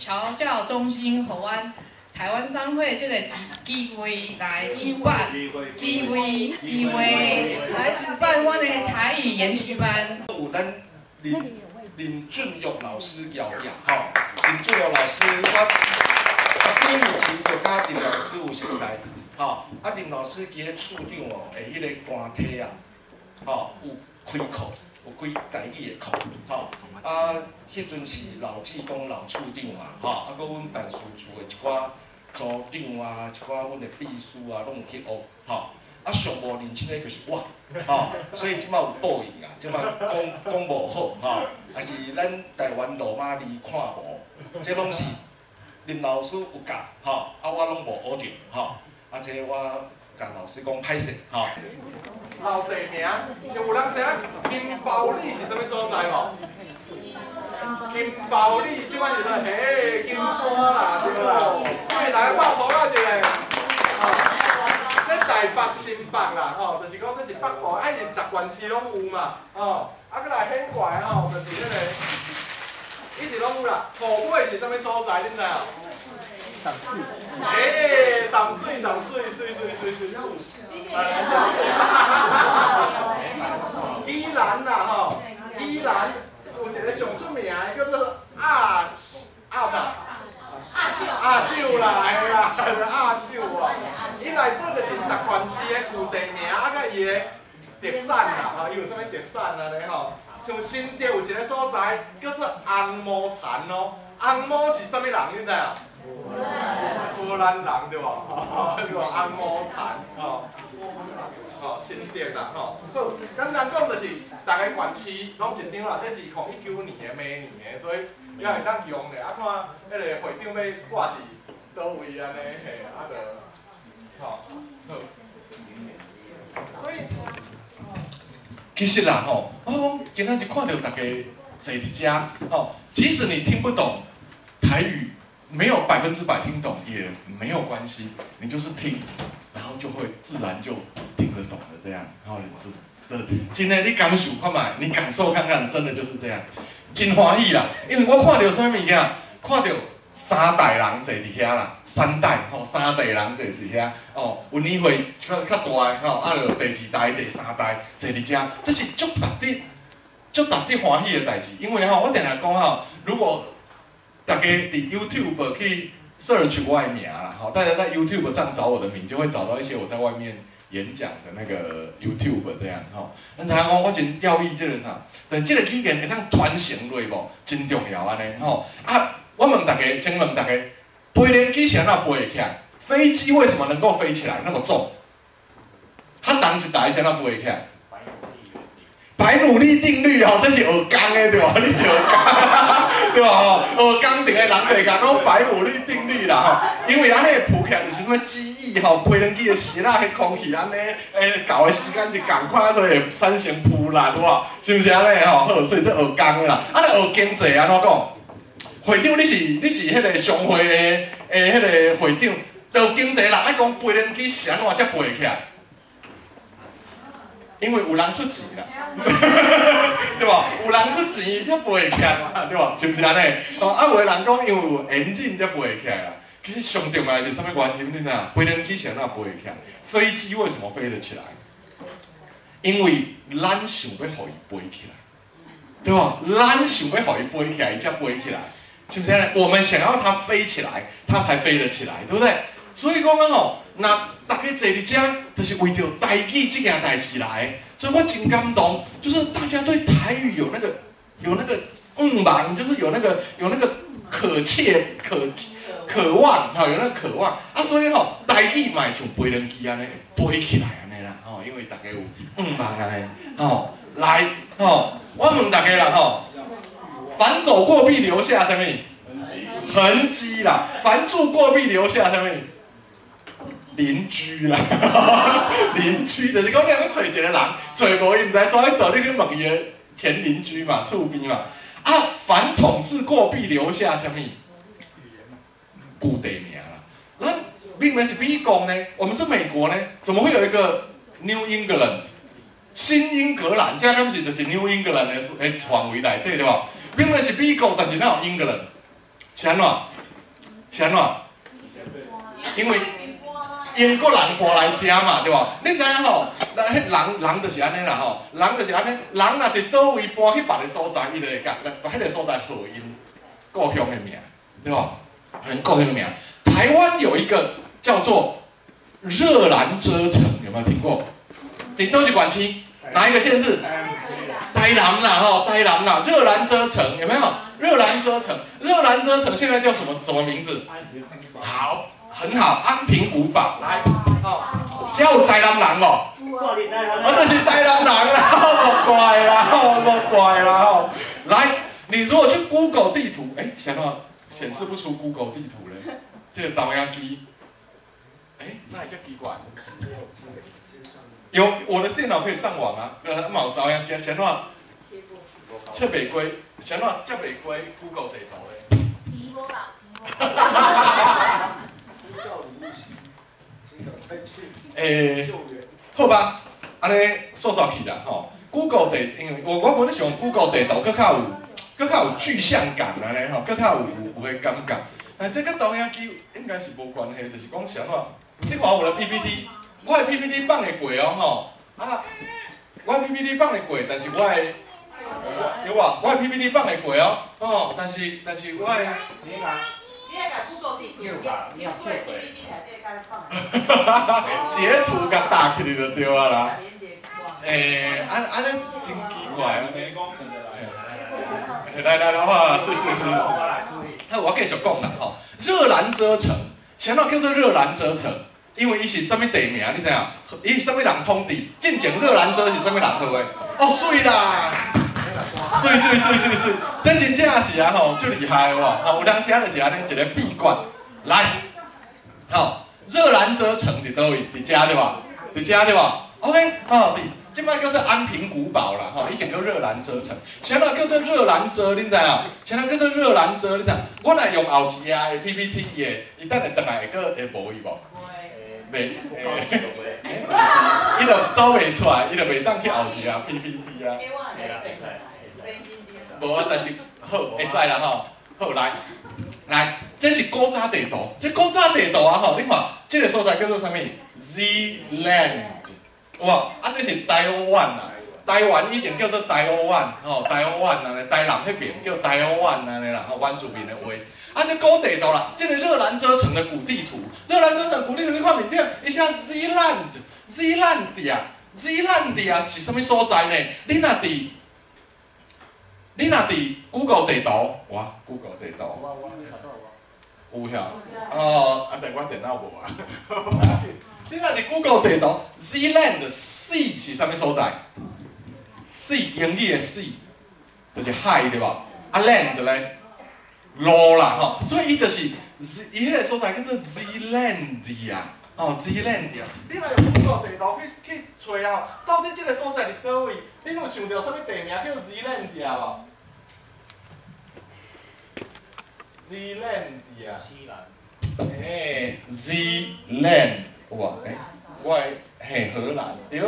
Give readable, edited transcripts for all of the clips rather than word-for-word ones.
侨教中心互阮台湾商会这个机会来主办，机会来主办阮的台语研习班。有咱林俊勇老师邀约，吼，林俊勇老师，我10几年前就甲林老师有熟识，吼，林老师其实处长哦，迄个官体啊，吼，有开课，有开台语的课，吼，迄阵是老技工老处长嘛，吼，搁阮办事处的一寡组长啊，一寡阮的秘书啊，拢有去学，吼。上无认真的就是我，吼，所以即摆有报应啊，即摆讲无好，吼，也是咱台湾罗马尼看无，这拢是林老师有教，吼，我拢无学着，吼，这我甲老师讲歹势，吼。老地名，就有人知影金包里是啥物所在无？金包里即摆就是嘿金山啦，对啦，所以大家报考啊一个，吼。台北、新北啦，吼，就是讲这是北部，爱是达县市拢有嘛，吼，搁来显过来吼，就是迄个，一直拢有啦。土尾是啥物所在？你知影？淡水，水，宜兰啦，吼，宜兰有一个上出名的叫做啥？阿秀啦，嘿啦，阿秀啊，伊内底就是达县市的旧地名，甲伊的特产啦，伊有啥物特产啊咧吼？像新店有一个所在叫做红毛田哦，红毛是啥物人？你知影？荷兰人对无？对无？红毛田吼，新店啦吼。好，简单讲就是，逐个县市拢一张啦，这2019年的每年的，所以。也会当用咧，看迄个会长要挂伫倒位安尼，嘿，就，好。所以，其实啦，吼，我讲今仔日看到大家坐伫遮，吼，即使你听不懂台语，没有100%听懂也没有关系，你就是听，然后就会自然就听得懂了这样，然后今天你感受看嘛，你感受看看，真的就是这样。真欢喜啦，因为我看到啥物件，看到3代人坐伫遐啦，3代吼，3代人坐伫遐哦，文理会较大个吼，就第2代、第3代坐伫遮，这是足值得欢喜的代志。因为吼，我定定讲吼，如果大家伫 YouTube 去 search 我的名啦，吼，大家在 YouTube 上找我的名，就会找到一些我在外面演讲的那个 YouTube 这样吼。咱知影讲，我真要意即个啥？但即个语言会当传承落无，真重要安尼吼。我问大家，先问大家，飞轮机是安怎飞会起来？飞机为什么能够飞起来那么重？它重一台是安怎飞会起来？白努力定律哦，这是学工的对吧？你是学工对吧？吼，学工一个人袂讲讲白努力定律啦吼，因为咱迄个浮起来就是什么机翼吼，飞轮机的舌啊，迄空气安尼，搞的时间是共款，所以会产生扑力哇，是不是安尼吼？好，所以这学工的啦，学经济安怎讲？会长你是迄个商会的迄个会长，学经济人爱讲飞轮机是安怎才飞起来？因为有人出钱啦，对吧？有人出钱才飞起来嘛，对吧？是不是安尼？有的人讲因为有엔진才飞起来啦。其实上重要是什么原因？你知道？飞轮机是安怎飞起来？飞机为什么飞得起来？因为咱想要互伊飞起来，对吧？咱想要互伊飞起来，伊才飞起来，是不是？我们想要它飞起来，它才飞得起来，对不对？所以讲吼，那大家坐伫遮，就是为着台语这件代志来。所以我真感动，就是大家对台语有那个望，就是有那个渴切、渴望，哈，有那个渴望啊。所以吼，台语嘛像飞轮机安尼飞起来安尼啦，吼，因为大家有望安尼，吼，来，吼，我问大家啦，吼，凡走过必留下什么？痕迹啦。凡住过必留下什么？邻居啦，邻居就是讲你要找一个人，找无伊唔知怎去倒，你去问伊的前邻居嘛，厝边嘛。凡统治过必留下什么？古地名啦。那明明是美国呢，我们是美国呢，怎么会有一个 New England 新英格兰？这样是就是 New England 的范围内底对吧？明明是美国，但是哪有 England？是安怎？是安怎？因为英国人搬来遮嘛，对吧？你知影吼，人就是安尼啦吼，人就是安尼，人若伫倒位搬去别个所在，伊就会甲迄个所在号因故乡的名，对吧？故乡的名。台湾有一个叫做热兰遮城，有没有听过？你倒一县市，哪一个县市？台南啦，吼，台南啦，热兰遮城有没有？热兰遮城，热兰遮城现在叫什么名字？好，很好，安平古堡。来，哦，只有台南人哦，我就是台南人啦，莫怪啦，莫怪啦。来，你如果去 Google 地图，哎，想到显示不出 Google 地图嘞，这个导游机，哎，那也叫奇怪。有我的电脑可以上网啊，冇导游机，想到切袂过，想到接袂过 Google 地图嘞。吉波岛，好吧，安尼说起啦吼 ，Google 地，因为我无咧想 Google 地图，更较有具象感安尼吼，更较有个感觉。但这个导演机应该是无关系，就是讲啥话，你看我的 PPT， 我的 PPT 放会过哦吼，啊，我的 PPT 放会过，但是我的有啊，我的 PPT 放会过哦，哦，但是我的。你也甲 Google 地图，你有做 PPT 内底甲放。截图甲打起来就对啊啦。安尼真奇怪啊！来，哇，是。好，我继续讲啦吼。热兰遮城，啥叫做热兰遮城？因为伊是啥物地名？你知影？伊是啥物人统治？进前热兰遮是啥物人号的？哦，水啦！水，真真正是啊吼，就厉害哇！吼，有当时就是安尼一个闭关。来，好，热兰遮城伫倒位？伫遮对吧？伫遮对吧 ？OK， 好，即摆叫做安平古堡啦，吼，以前叫热兰遮城。啥叫做热兰遮？你知啊？啥叫做热兰遮？你知？我来用后一页的 PPT 的，伊等下转来会无伊无？袂，伊就走袂出来，伊就袂当去后一页 PPT 啊。无啊，但是好，会使啦吼。好来，这是古早地图，这古早地图啊吼，你看，这个所在叫做啥物 ？Zealand， 有无？啊，这是台湾啊，台湾以前叫做台湾，吼，台湾安尼，台南迄边叫台湾安尼啦，吼，原住民的话。啊，这古地图啦，这个热兰遮城的古地图，热兰遮城古地图，你看面顶，伊写 Zealand 是啥物所在呢？你若伫 Google 地图，哇 ，Google 地图，有遐，哦，啊，但我电脑无啊。你若伫 Google 地图 ，Zealand sea 是啥物所在 ？sea 英语的 sea 就是海对吧？啊 land 咧路啦吼，所以伊就是伊迄个所在叫做 Zealand 啊。哦 ，Zealand 啊！你若用 Google 地图去找啊，到底这个所在伫倒位？你有想到啥物地名叫 Zealand 啊？Zealand 啊！Zealand 有啊？我嘿荷兰，对。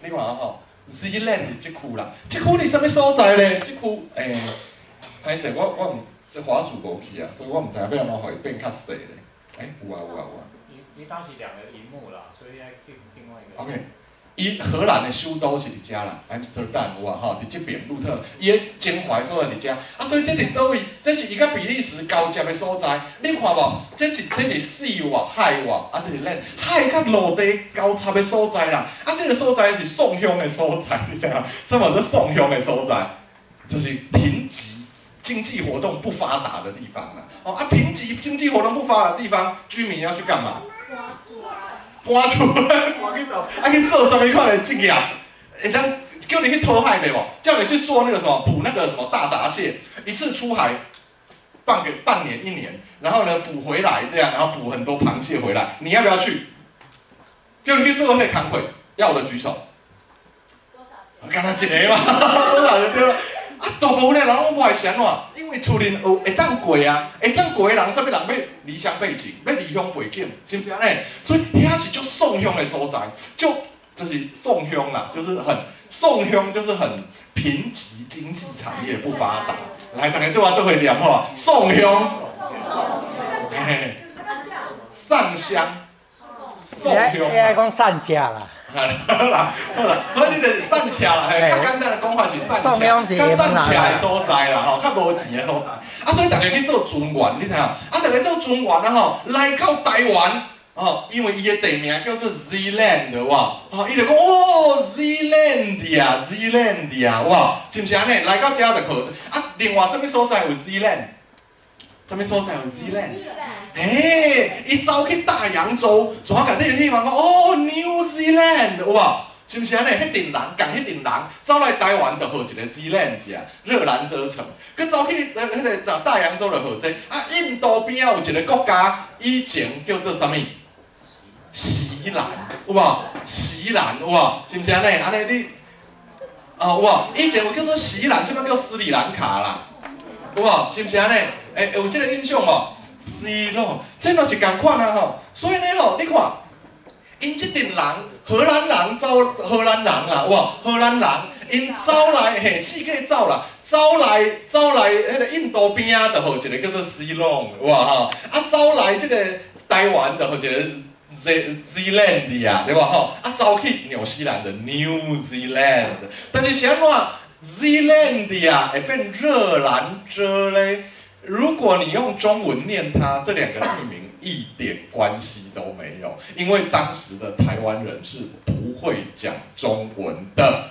你看吼 ，Zealand 这区啦，这区是啥物所在咧？这区歹势，我唔这滑鼠无去啊，所以我唔知影要安怎互伊变较细咧。有啊。你当时2个荧幕啦，所以要另外一个。OK， 伊荷兰的首都是伫遮啦 ，Amsterdam 有啊吼，伫即边鹿特，伊的情怀所在伫遮，啊，所以这伫倒位？这是伊甲比利时交接的所在，你看无？这是 sea 哇，海哇，啊，这是 land， 海甲陆地交叉的所在啦，啊，这个所在是宋乡的所在，你知影？什么是宋乡的所在？就是贫瘠。经济活动不发达的地方啦，哦啊，贫瘠经济活动不发达的地方，居民要去干嘛？搬出来，搬去倒，啊去做什么款的职业？会当叫你去偷海袂无？叫你去做那个什么捕那个什么大闸蟹，一次出海半年1年，然后呢捕回来这样，然后捕很多螃蟹回来，你要不要去？叫你去做那个工会，要的举手。干他一个嘛，多少人对吧？啊，大部分的人拢无爱想喏，因为厝邻有会当过啊，会当过的人，啥物人要离乡背景，要离乡背景，是不是安尼？所以遐是足宋乡的所在，就是宋乡啦，就是很宋乡就是很贫瘠，经济产业不发达。来，大家对我做会念吼，宋乡，上乡，宋乡。你爱讲散家啦。好啦，好，你就散车啦，嘿，较简单的讲法是散车，较散车的所在啦，吼，较无钱的所在。啊，所以大家去做船员，你睇啊，大家做船员啊，吼，来到台湾，哦，因为伊的地名叫做 Zealand， 哇，哦，伊就讲哦 Zealand 啊 ，Zealand 啊，哇，是不是安尼？来到遮就好。啊，另外什么所在有 Zealand？ 什么所在有 Zealand？ 伊走去大洋洲，全甲这个地方讲哦 New Zealand， 哇，是不是安尼？迄阵人，共迄阵人走来台湾就号一个 Zealand 啊，热兰遮城。佮走去迄个大洋洲就号这。啊，印度边有一个国家，以前叫做啥物？锡兰，有无？锡兰，有无？是不是安尼？安尼你，有无？以前有叫做锡兰，即摆叫斯里兰卡啦，有无？是不是安尼？有这个印象无？是咯，这嘛是共款啊吼。所以呢吼，你看，因即阵人，荷兰人走，荷兰人啦，哇，荷兰人，因走来，嘿，四界走啦，走来，迄个印度边啊，就号一个叫做西隆，哇吼，啊，走来即个台湾，就号一个 Zealand 啊，对吧吼？啊，走去纽西兰的 New Zealand， 但是是安怎 Zealand 啊会变热兰遮嘞？如果你用中文念它，这两个地名一点关系都没有，因为当时的台湾人是不会讲中文的。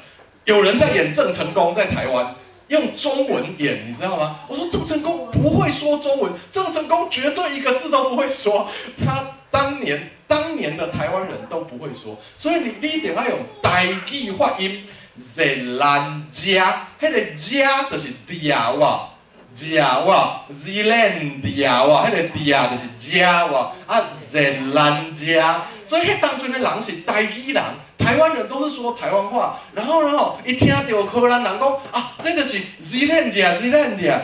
有人在演郑成功在台湾用中文演，你知道吗？我说郑成功不会说中文，郑成功绝对一个字都不会说，他当年的台湾人都不会说，所以你一定要用台语发音。zealand， 迄个家就是家哇。家哇 ，Zealand 哇，迄个家就是家哇，啊 Zealand 家，所以迄当阵的人是台语人，台湾人都是说台湾话，然后呢吼，一听到荷兰人讲啊，这就是 Zealand 啊，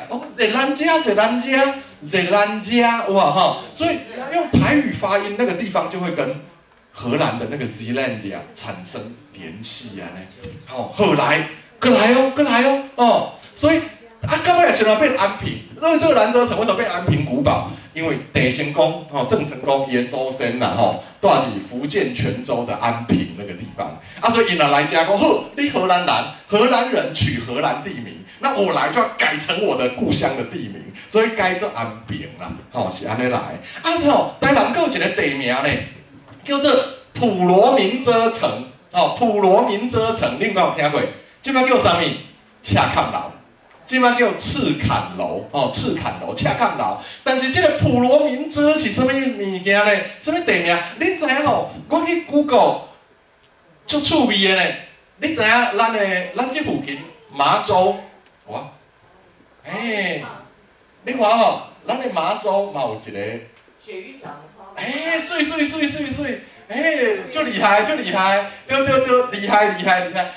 哦 Zealand 家哇哈，所以用台语发音那个地方就会跟荷兰的那个 Zealand 产生联系啊呢，好，后来，过来哦，所以。啊，到尾也想要变安平，因为这个兰遮城为什么变安平古堡？因为郑成功郑成功伊的祖先啦住伫福建泉州的安平那个地方，啊，所以因若来家讲好，你荷兰人取荷兰地名，那我来就要改成我的故乡的地名，所以改做安平啦，是安尼来。啊台南还有一个地名呢，叫做普罗民遮城，普罗民遮城，你有听过？这摆叫啥物？赤坎楼。即摆叫赤坎楼，赤坎楼、赤坎楼。但是这个普罗民遮是什么物件呢？什么地名？恁知影吼？我去 Google， 足趣味的呢。你知影咱这附近麻州，哇，你看吼，咱的麻州嘛有一个鳕鱼饺的花。水。就厉害，对，厉害，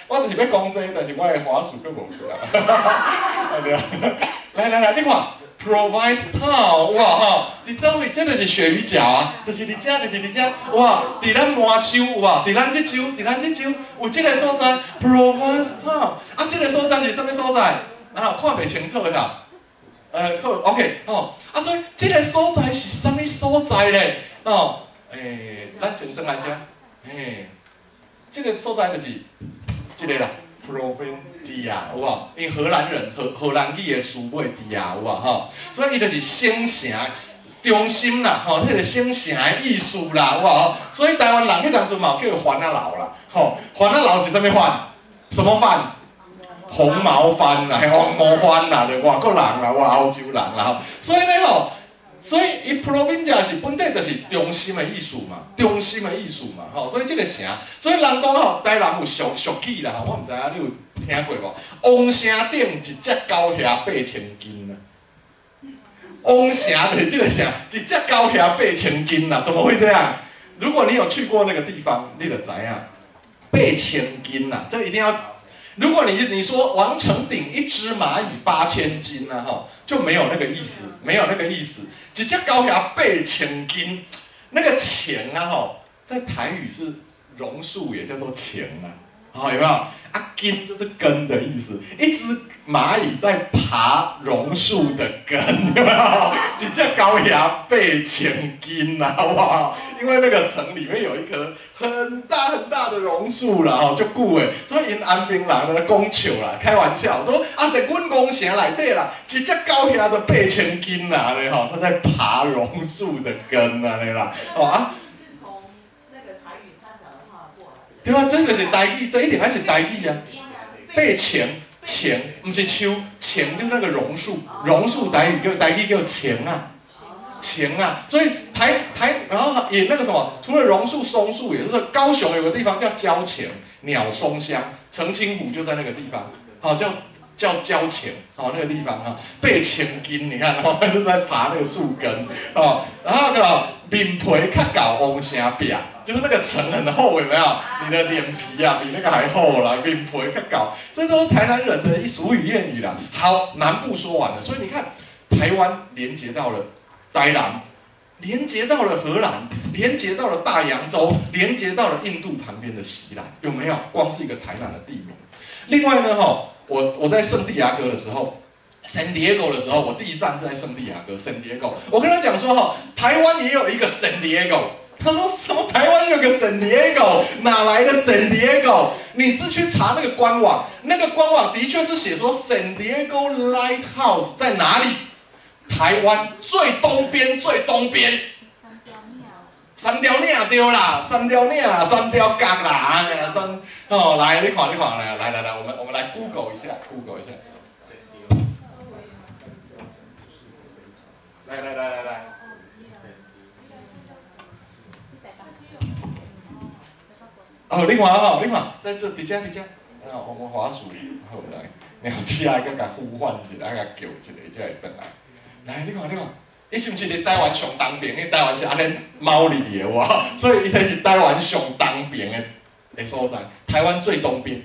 我就是要讲这个，但是我的话术佫无出来。来，你看 ，Provincetown， 哇哈，伫倒位，这就是鳕鱼饺啊，就是伫遮，哇，伫咱满洲，哇，伫咱这州，有这个所在 ，Provincetown， 啊，这个所在是什么所在？啊，看袂清楚啦。好 ，OK， 啊，所以这个所在是什么所在咧？咱先转来遮，这个所在就是这个啦 ，Provincia， 有无？因荷兰语的词尾dia， 有无？所以伊就是省城中心啦，迄个省城的意思啦，有无？所以台湾人迄当阵嘛叫番仔楼啦，番仔楼是啥物番？什么番？红毛番啦，黄毛番啦，就外国人啦，欧洲人啦，所以呢所以伊 provincia 是本地就是中心的意思嘛，所以这个城，所以人讲台南有俗语啦，我唔知影你有听过无？王城顶一只狗遐8000斤啊！王城就是这个城，一只狗遐8000斤啦，怎么会这样？如果你有去过那个地方，你就知影8000斤啦，这一定要。如果你说王城顶一只蚂蚁8000斤啊，就没有那个意思，一只狗遐8000斤，那个钱啊，在台语是榕树，也叫做钱啊，有没有？啊，根就是根的意思，一只蚂蚁在爬榕树的根，有没有？一只高牙背前根啦，好不好？因为那个城里面有一棵很大很大的榕树啦，就久诶，所以因安平人咧讲笑啦，开玩笑说啊，在阮公城内底啦，一只高牙的背前根啦，咧吼，它在爬榕树的根啊，咧啦，啊。是从那个台语他讲的话过来的。对啊，这就是台语，这一定还是台语啊。背前，不是树，前就是那个榕树，榕树台语叫前啊。前啊，所以然后也那个什么，除了榕树、松树，也就是高雄有个地方叫礁前，鸟松乡，澄清湖就在那个地方，好叫礁前，那个地方背前根，你看就在爬那个树根，然后面皮较厚，往下扁，就是那个层很厚，有没有？你的脸皮啊比那个还厚啦，面皮较厚，这都是台南人的俗语谚语啦。好，南部说完了，所以你看，台湾连接到了台南，连接到了荷兰，连接到了大洋洲，连接到了印度旁边的西兰，有没有？光是一个台南的地名。另外呢，我在圣地亚哥的时候。San Diego 的时候，我第一站是在圣地亚哥 San Diego。我跟他讲说，台湾也有一个 San Diego。他说什么？台湾有个 San Diego？ 哪来的 San Diego？ 你是去查那个官网，那个官网的确是写说 San Diego Lighthouse 在哪里？台湾最东边。三条岭对啦，三条角啦，来，你看，来，我们来 Google 一下。来。你看，在这底下，我们滑鼠好来，鸟鼠啊，甲呼唤一下，甲叫一下，才会转来。来，你看，伊是毋是伫台湾上东边？因为台湾是安尼猫里的哇，所以伊才是台湾上东边的所在。台湾最东边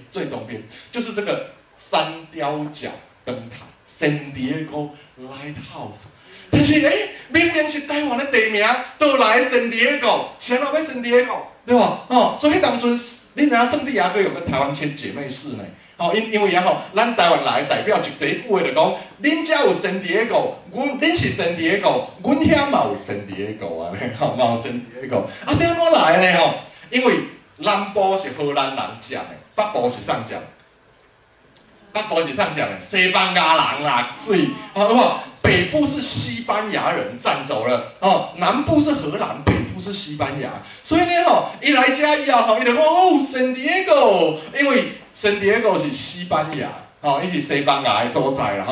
就是这个三雕角灯塔 ，San Diego Lighthouse。但是明明是台湾的地名，倒来 San Diego， 谁要 San Diego， 对吧？所以当阵，你知影圣地亚哥有个台湾签姐妹市呢。因为咱台湾来代表就第一句话就讲，恁遮有 San Diego， 恁是 San Diego， 阮遐嘛有 San Diego 啊，嘛有 San Diego。这安怎来呢？因为南部是荷兰人讲的，北部是上讲的，西班牙人啦，所以北部是西班牙人占走了，南部是荷兰，北部是西班牙，所以呢，一来遮以后，伊就讲San Diego， 因为San Diego 是西班牙，伊是西班牙的所在啦，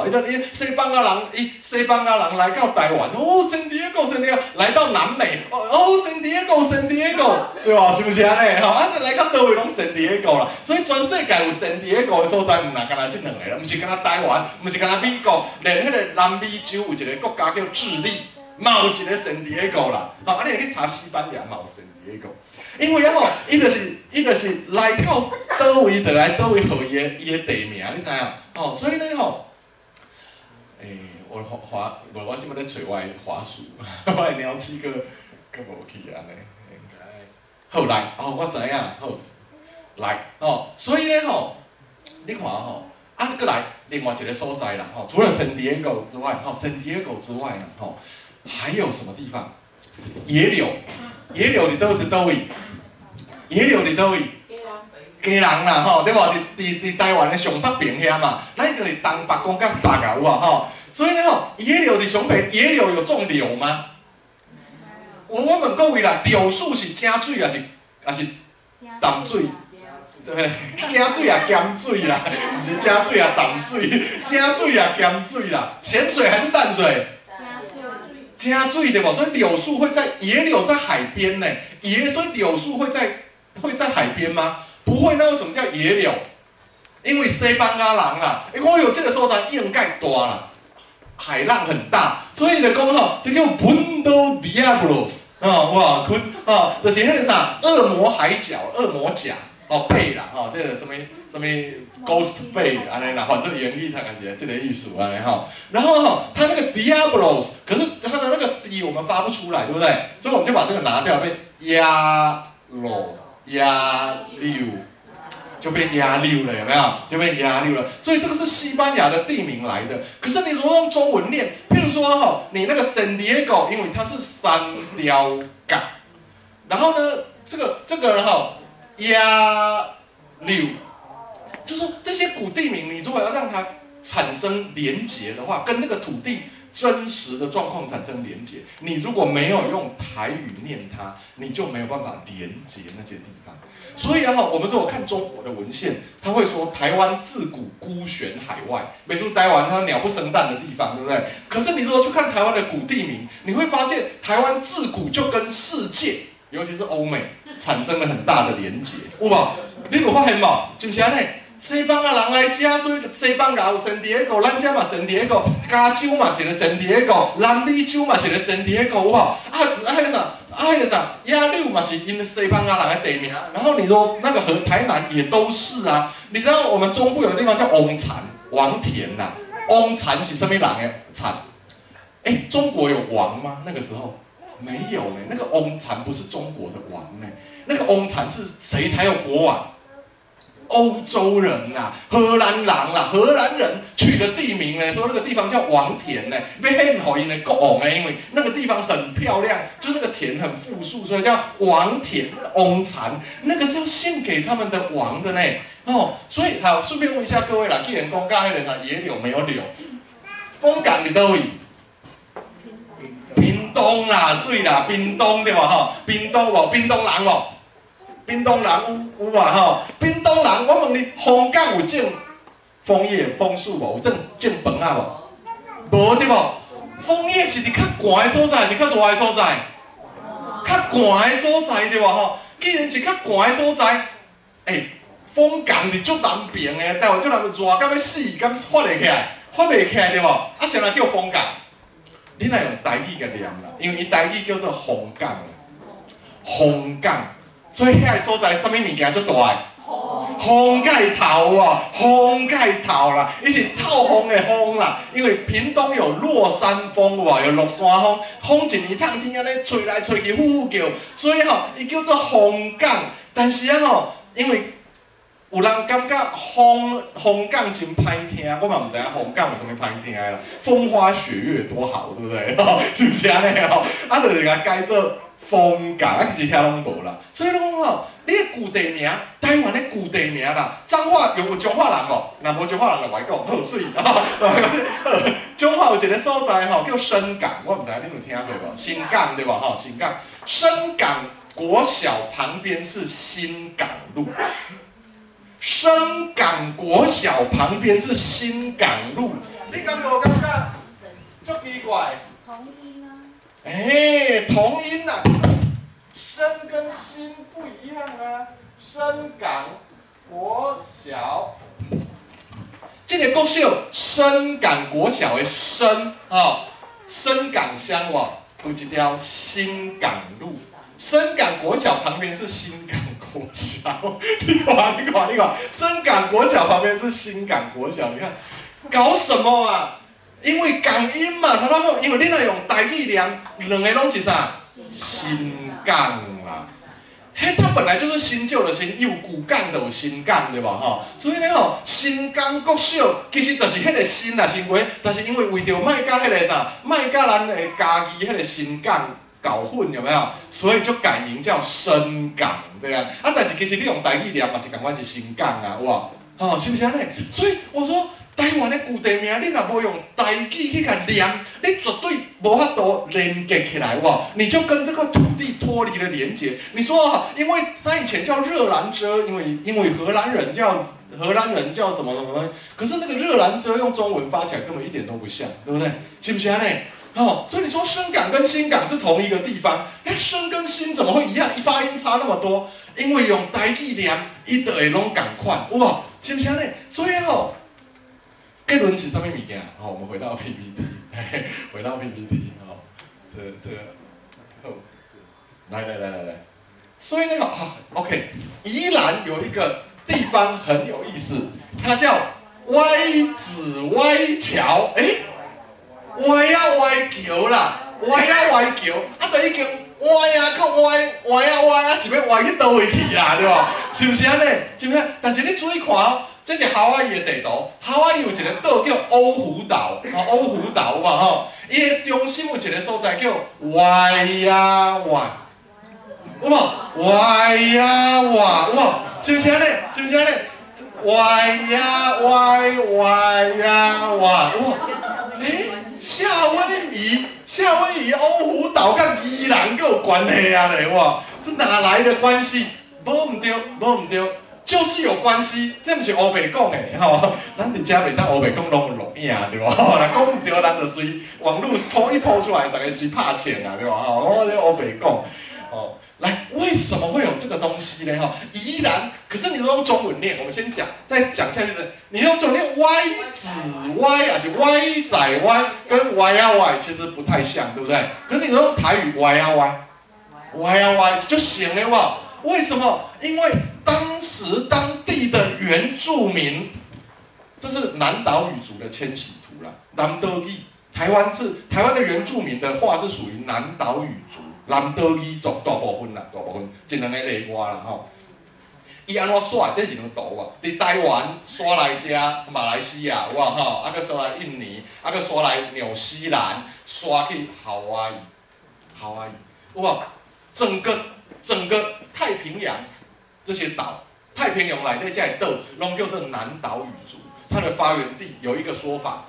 西班牙人来到台湾，San Diego， 来到南美，San Diego， 对吧？是不是安尼？来到倒位拢San Diego啦，所以全世界有San Diego的所在，唔若干那这两个啦，唔是干那台湾，唔是干那美国，连迄个南美洲有一个国家叫智利，嘛有一个San Diego啦，你会去查西班牙嘛有San Diego。因为伊就是来到倒位，就来倒位号伊的地名，你知影？所以呢我即摆咧找我的滑鼠，我的鸟鼠搁无去安尼。好来，我知影，好来，所以呢你看搁来另外一个所在啦，除了San Diego之外，还有什么地方？野柳伫倒位？野柳伫倒位？基隆啦，对无？伫台湾的上北边遐嘛，咱就是东北讲甲北啊，有啊，所以呢，野柳伫上北，野柳有种柳吗？我问各位啦，柳树是正水还是淡水？对，正水啊，咸水啦，不是正水啊，淡水，正水啊，咸水啦，咸水还是淡水？加水对不？所以柳树会在野柳在海边呢，所以柳树会在海边吗？不会，那为什么叫野柳？因为西班牙人啦，我有这个所在应该大啦，海浪很大，所以就讲这叫 Punta Diablos 哇，就是迄个啥恶魔海角、恶魔甲贝啦，这个什么 Ghost Bay 安尼啦，反正原意它就是这个意思安尼然后它那个 Diablos， 可是它的那个 D 我们发不出来，对不对？所以我们就把这个拿掉，被就变亚六了，有没有？就变亚六了。所以这个是西班牙的地名来的。可是你如果用中文念，譬如说哈，你那个 San Diego， 因为它是三雕港，然后呢，这个哈亚六，就是说这些古地名，你如果要让它产生连结的话，跟那个土地真实的状况产生连结，你如果没有用台语念它，你就没有办法连结那些地方。所以啊，我们如果看中国的文献，他会说台湾自古孤悬海外，没说台湾它鸟不生蛋的地方，对不对？可是你如果去看台湾的古地名，你会发现台湾自古就跟世界，尤其是欧美，产生了很大的连结，有无？你有发现无？是不是安尼？西方人来遮，所以西方也有San Diego，咱遮嘛San Diego，加州嘛一个San Diego，南美洲嘛一个San Diego，有无？那个啥，亚六嘛是因西方人的地名，然后你说那个和台南也都是啊。你知道我们中部有个地方叫翁禅、王田呐，翁禅是什么人的禅？中国有王吗？那个时候没有呢。那个翁禅不是中国的王呢，那个翁禅是谁才有国王？欧洲人呐、荷兰人啦，荷兰人取的地名呢，说那个地方叫王田呢，被很好因的国王呢，因为那个地方很漂亮，就那个田很富庶，所以叫王田翁禅，那个是要献给他们的王的呢。所以好，顺便问一下各位啦，既然讲到那个野柳没有柳，凤港你都有。屏东啦，水啦，屏东对吧？屏东无，屏东人无。屏东人有啊吼，屏东人，我问你，香港有种枫叶枫树无？有种饭啊无？无对无？枫叶是伫较寒的所在，是较热的所在？较寒的所在对无吼？既然是较寒的所在，枫港是足南边的，台湾足南边热到要死，敢发袂起来？发袂起来对无？啊，谁来叫枫港？你若用台语甲念啦，因为伊台语叫做红港，红港。所以遐个所在，什么物件最大个？风盖头啊，风盖头啦，伊是透风的风啦。因为屏东有落山风哇，有落山风，风一年趟天安尼吹来吹去，呼呼叫，所以伊叫做风港。但是因为有人感觉风港真歹听，我嘛唔知影风港有啥物歹听的啦。风花雪月多好，对不对？是不是安尼就是甲改做风港，其实遐拢无啦。所以讲你的古地名，台湾的古地名啦，彰化有彰化人哦，若无彰化人就袂讲，好水。彰化有一个所在叫深港，我唔知你有听过无？新港对吧？新港，深港国小旁边是新港路。深港国小旁边是新港路，你敢无感觉足奇怪？同音啊。同音啊，深跟新不一样啊。深港国小，这个国小深港国小的深深港乡有一条新港路，深港国小旁边是新港国小，你看，深港国小旁边是新港国小，你看搞什么啊？因为港音嘛，他讲，因为你若用台语念，两个拢是啥？新港啦。它本来就是新旧的新，有古港就有新港，对吧？所以呢新港国小其实就是迄个新啦，新话，但是因为为着卖甲迄个啥，卖甲咱的家己迄个新港搞混，有没有？所以就改名叫深港，对啊。但是其实你用台语念嘛，是感觉是新港啊，有无？是不是安尼？所以我说。台湾的古地名，你若无用台语去甲念，你绝对无法度连接起来，哇！你就跟这个土地脱离了连接。你说因为它以前叫热兰遮，因为荷兰人叫什么什么，可是那个热兰遮用中文发起来根本一点都不像，对不对？是不是安尼？所以你说深港跟新港是同一个地方，深跟新怎么会一样？发音差那么多，因为用台语念，伊就会拢同款，有无？是不是安尼？所以结论是什么物件？我们回到 PPT， 回到 PPT， 这个，来，所以OK， 宜兰有一个地方很有意思，它叫歪子歪桥，歪啊歪桥啦，歪啊歪桥，就已经歪啊，搁歪啊，是要歪去倒位去啊，对无？是不是安尼？是不是？但是你注意看哦，这是夏威夷的地图，夏威夷有一个岛叫欧胡岛，欧胡岛嘛吼，伊的中心有一个所在叫歪呀歪，有无？歪呀歪，有无？是不是安尼？是不是安尼？歪呀歪，歪呀歪，有无？夏威夷欧胡岛跟宜兰有关系啊嘞，哇！这哪来的关系？无唔对，就是有关系。这不是乌白讲的吼，咱伫遮袂当乌白讲拢有录影对吧？若讲唔对，咱就随网络抛出来，大家随拍钱啊对吧？我这乌白讲哦。来，为什么会有这个东西呢？哈，宜兰，可是你用中文念，我们先讲，再讲下去的，你用中文念歪子歪啊，是歪仔歪，跟歪啊歪其实不太像，对不对？可是你用台语歪啊歪，歪啊歪就行了哇？为什么？因为当地的原住民，这是南岛语族的迁徙图啦，南岛语，台湾的原住民的话是属于南岛语族。南岛语族大部分，真两个例外啦吼。伊安怎刷？这是两图啊。伫台湾刷来遮马来西亚，哇吼，啊，佮刷来印尼，啊，佮刷来纽西兰，刷去夏威夷，有无？整个太平洋这些岛，太平洋内底这些岛，拢叫做南岛语族。它的发源地有一个说法，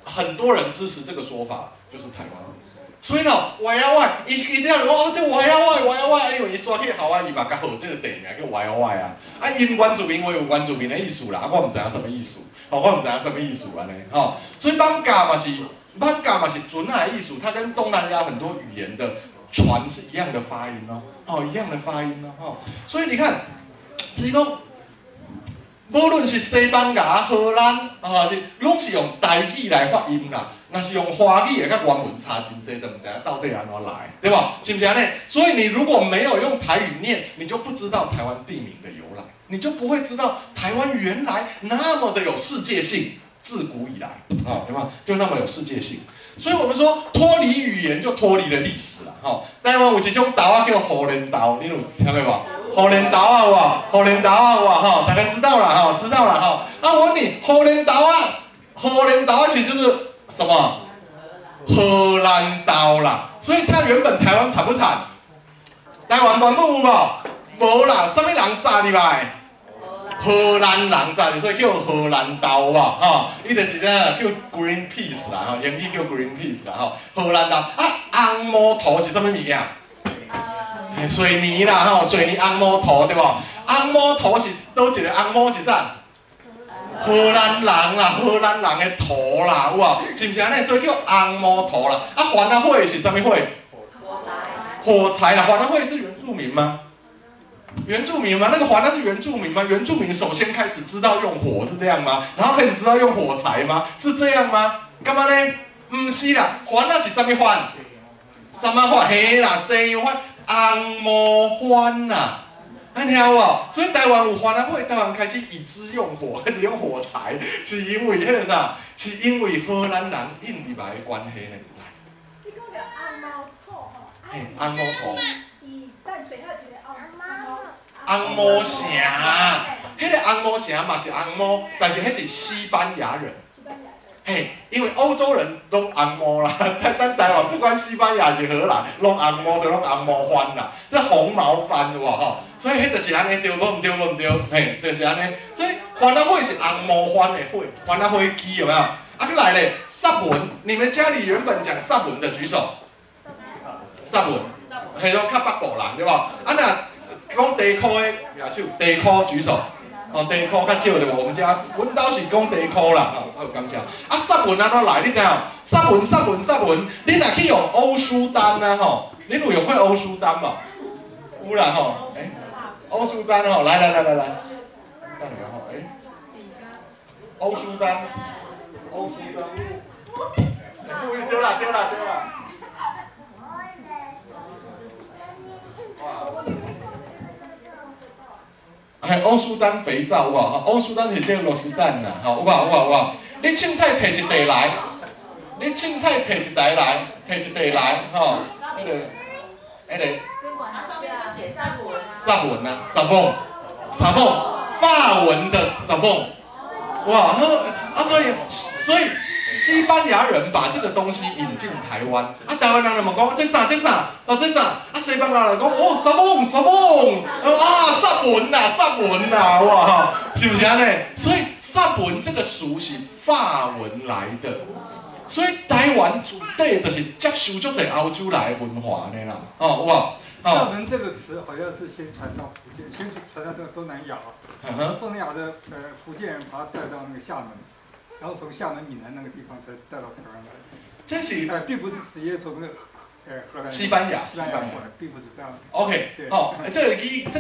很多人支持这个说法，就是台湾。所以呢，歪啊歪，伊这样讲哦，这歪啊歪，因为伊刷去夏威夷嘛，较好这个地名叫歪啊歪啊。啊，因原住民话有原住民的意思啦，我唔知影什么意思，我唔知影什么意思安尼，所以艋舺嘛是准啊的意思，它跟东南亚很多语言的传是一样的发音一样的发音所以你看，其实无论是西班牙、荷兰拢是用台语来发音啦。那是用华语，甲原文差真济，都唔知到底安怎来，对吧？是不是安尼？所以你如果没有用台语念，你就不知道台湾地名的由来，你就不会知道台湾原来那么的有世界性，自古以来对吧？就那么有世界性。所以我们说脱离语言就脱离了历史啦，台湾有一种岛叫荷兰岛，你有听过无？荷兰岛啊，有无？荷兰岛啊，有啊，大家知道了知道了我问你，荷兰岛其实就是什么？荷兰岛啦，所以它原本台湾产不产？台湾原本有无？无啦，什么人炸入来？荷兰人炸的，所以叫荷兰岛嘛，伊就是叫 Greenpeace 啦，英语叫 Greenpeace 啦，荷兰岛红毛土是什么物件？水泥啦，水泥红毛土对无？红毛土是倒一个红毛是啥？荷兰人啦，荷兰人的土啦，有无？是不是安尼？所以叫红毛土啦。番仔火是什么火？火柴啦，番仔火是原住民吗？原住民吗？那个番仔是原住民吗？原住民首先开始知道用火是这样吗？然后开始知道用火柴吗？是这样吗？干嘛呢？唔是啦，番仔是什么番？什么番？嘿啦，西洋番，红毛番啦。安听有无？所以台湾有番仔火，台湾开始以之用火，开始用火柴，是因为迄个啥？是因为荷兰人引入来的关系呢。你讲着红毛土吼，红毛土。伊淡水还有一个红毛城，迄个红毛城嘛是红毛，但是迄是西班牙人。因为欧洲人拢红毛啦，咱台湾不管西班牙是荷兰，拢红毛就拢红毛番啦，这红毛番有无所以迄就是安尼对无？唔对？就是安尼。所以番仔火是红毛番的火，番仔火鸡有没有？再来咧，萨文，你们家里原本讲萨文的举手。萨文，迄种较北部人对无？若讲地科的举手，地科举手。地科较少对无？我们家，阮兜是讲地科啦，好感谢。萨文安怎来？你知影？萨文，你若去用欧舒丹啊恁有用过欧舒丹无？有啦欧舒丹来，等下欧舒丹，丢啦。欧舒丹肥皂有无？欧舒丹是叫螺丝蛋啦，有无？你凊彩摕一袋来，你凊彩摕一台来，摕一袋来，吼，迄个萨文啊，萨梦，法文的萨梦，哇，所以西班牙人把这个东西引进台湾，啊，台湾人就问讲这啥，啊，西班牙人讲哦，萨梦，啊，萨文呐，哇，是不是安尼？所以萨文这个词是法文来的。所以台湾主体就是接受足侪欧洲来的文化呢啦，哦，有无？厦门这个词好像是先传到福建，先传到这个东南亚，东南亚的福建人把它带到那个厦门，然后从厦门闽南那个地方才带到台湾来。这是并不是直接从那个荷兰、西班牙过来，并不是这样。OK， 好，这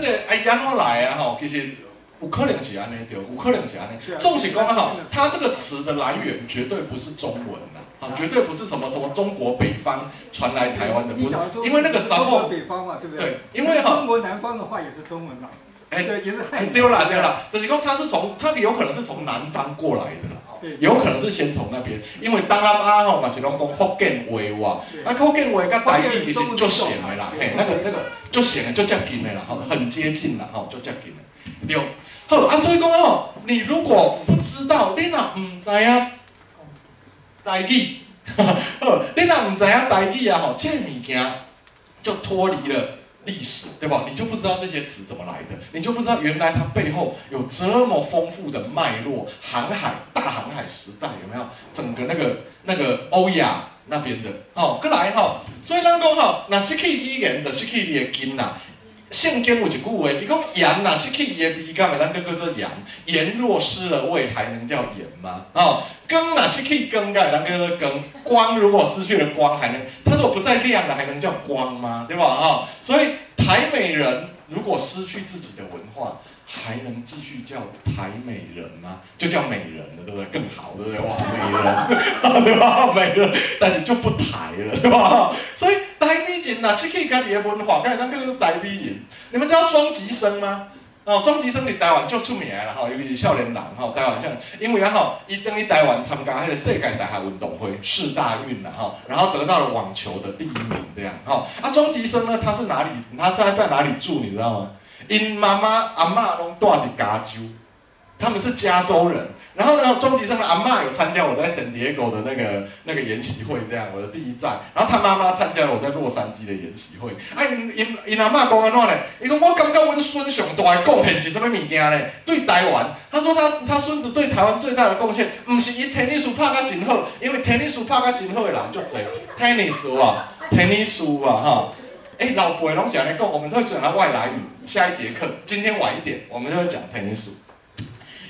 个安怎来啊？吼，其实。有可能是安尼对，有可能是安尼。总是讲哈，它这个词的来源绝对不是中文呐，啊，绝对不是什么中国北方传来台湾的，不是，因为那个时候北方嘛，对不对？对，因为哈，中国南方的话也是中文嘛，对，也是汉语。对啦，就是讲它有可能是从南方过来的啦，有可能是先从那边，因为当阿吼嘛是拢讲福建话哇，啊福建话跟台语其实就像的啦，嘿，那个就像的就接近的啦，很接近啦，吼，就接近的。对，好啊，所以讲吼，你如果不知道，你若唔知影台语，好，你若唔知影台语啊，吼，这物件就脱离了历史，对吧？你就不知道这些词怎么来的，你就不知道原来它背后有这么丰富的脉络，大航海时代有没有？整个那个欧亚那边的，好，过来吼，所以咱讲吼，若失去语言，就失去你的根啦。圣经有一句话，伊讲盐呐失去伊的味感的，咱叫做盐。盐若失了味，还能叫盐吗？哦，光呐失去光的，咱叫做光。光如果失去了光，还能它如果不再亮了，还能叫光吗？对吧？哦，所以台美人如果失去自己的文化，还能继续叫台美人吗？就叫美人了，对不对？更好，对不对？哇，美人，对吧？美人，但是就不台了，对吧？所以台美人呐，失去家己的文化，刚才咱叫做台美人。你们知道庄吉生吗？哦，庄吉生伫台湾就出名啦，吼，尤其是少年人，吼，台湾像，因为吼，伊等于台湾参加迄个世界大学运动会世大运啦，吼，然后得到了网球的第1名，这样，吼。啊，庄吉生呢，他是哪里？他在哪里住？你知道吗？因妈妈阿嬷拢住伫加州，他们是加州人。然後呢，庄吉生的阿嬷有參加我在聖地亞哥的那個研習會，這樣我的第一站。然後他媽媽參加了我在洛杉磯的研習會。啊，因阿嬷講安怎呢？伊講我感覺阮孫上大的貢獻是什麼物件呢？對台灣，他說他孫子對台灣最大的貢獻，唔是伊 tennis 拍甲真好，因為 tennis 拍甲真好的人就多 tennis 啊 tennis 啊哈。老輩攏是安尼講，我們會講他外來語。下一節課，今天晚一點，我們就會講 tennis。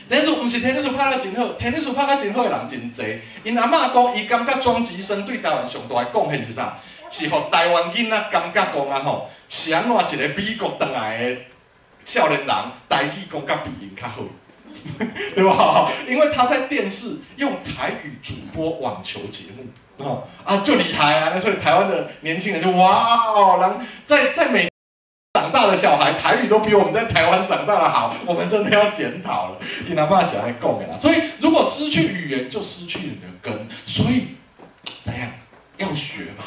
天數唔是天數拍得真好，天數拍得真好的人真濟。因阿嬷講，伊感覺莊吉生對台灣上大的貢獻是啥？是互台灣囡仔感覺講啊吼，是安怎一個美國回來的少年人，台語講甲比因較好，對吧？因為他在電視用台語主播網球節目，就厲害啊！所以台灣的年輕人就哇哦，人在美。長大的小孩台語都比我們在台灣長大的好，我們真的要檢討了。你哪怕想來講嘅啦，所以如果失去語言，就失去你的根。所以怎樣要學嘛，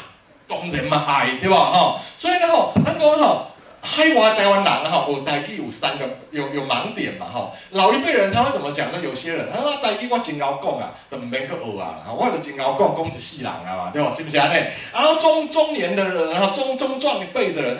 當然嘛愛，對吧？哈，所以呢，吼，咱講吼，海外台灣人哈，我台語有3個有盲點嘛，哈。老一輩人他會怎麼講呢？有些人他說台語我真會講啊，都唔免去學啊，我就真會講一世人啊嘛，對吧？是不是安尼？然後中年的人，然後中壯輩的人，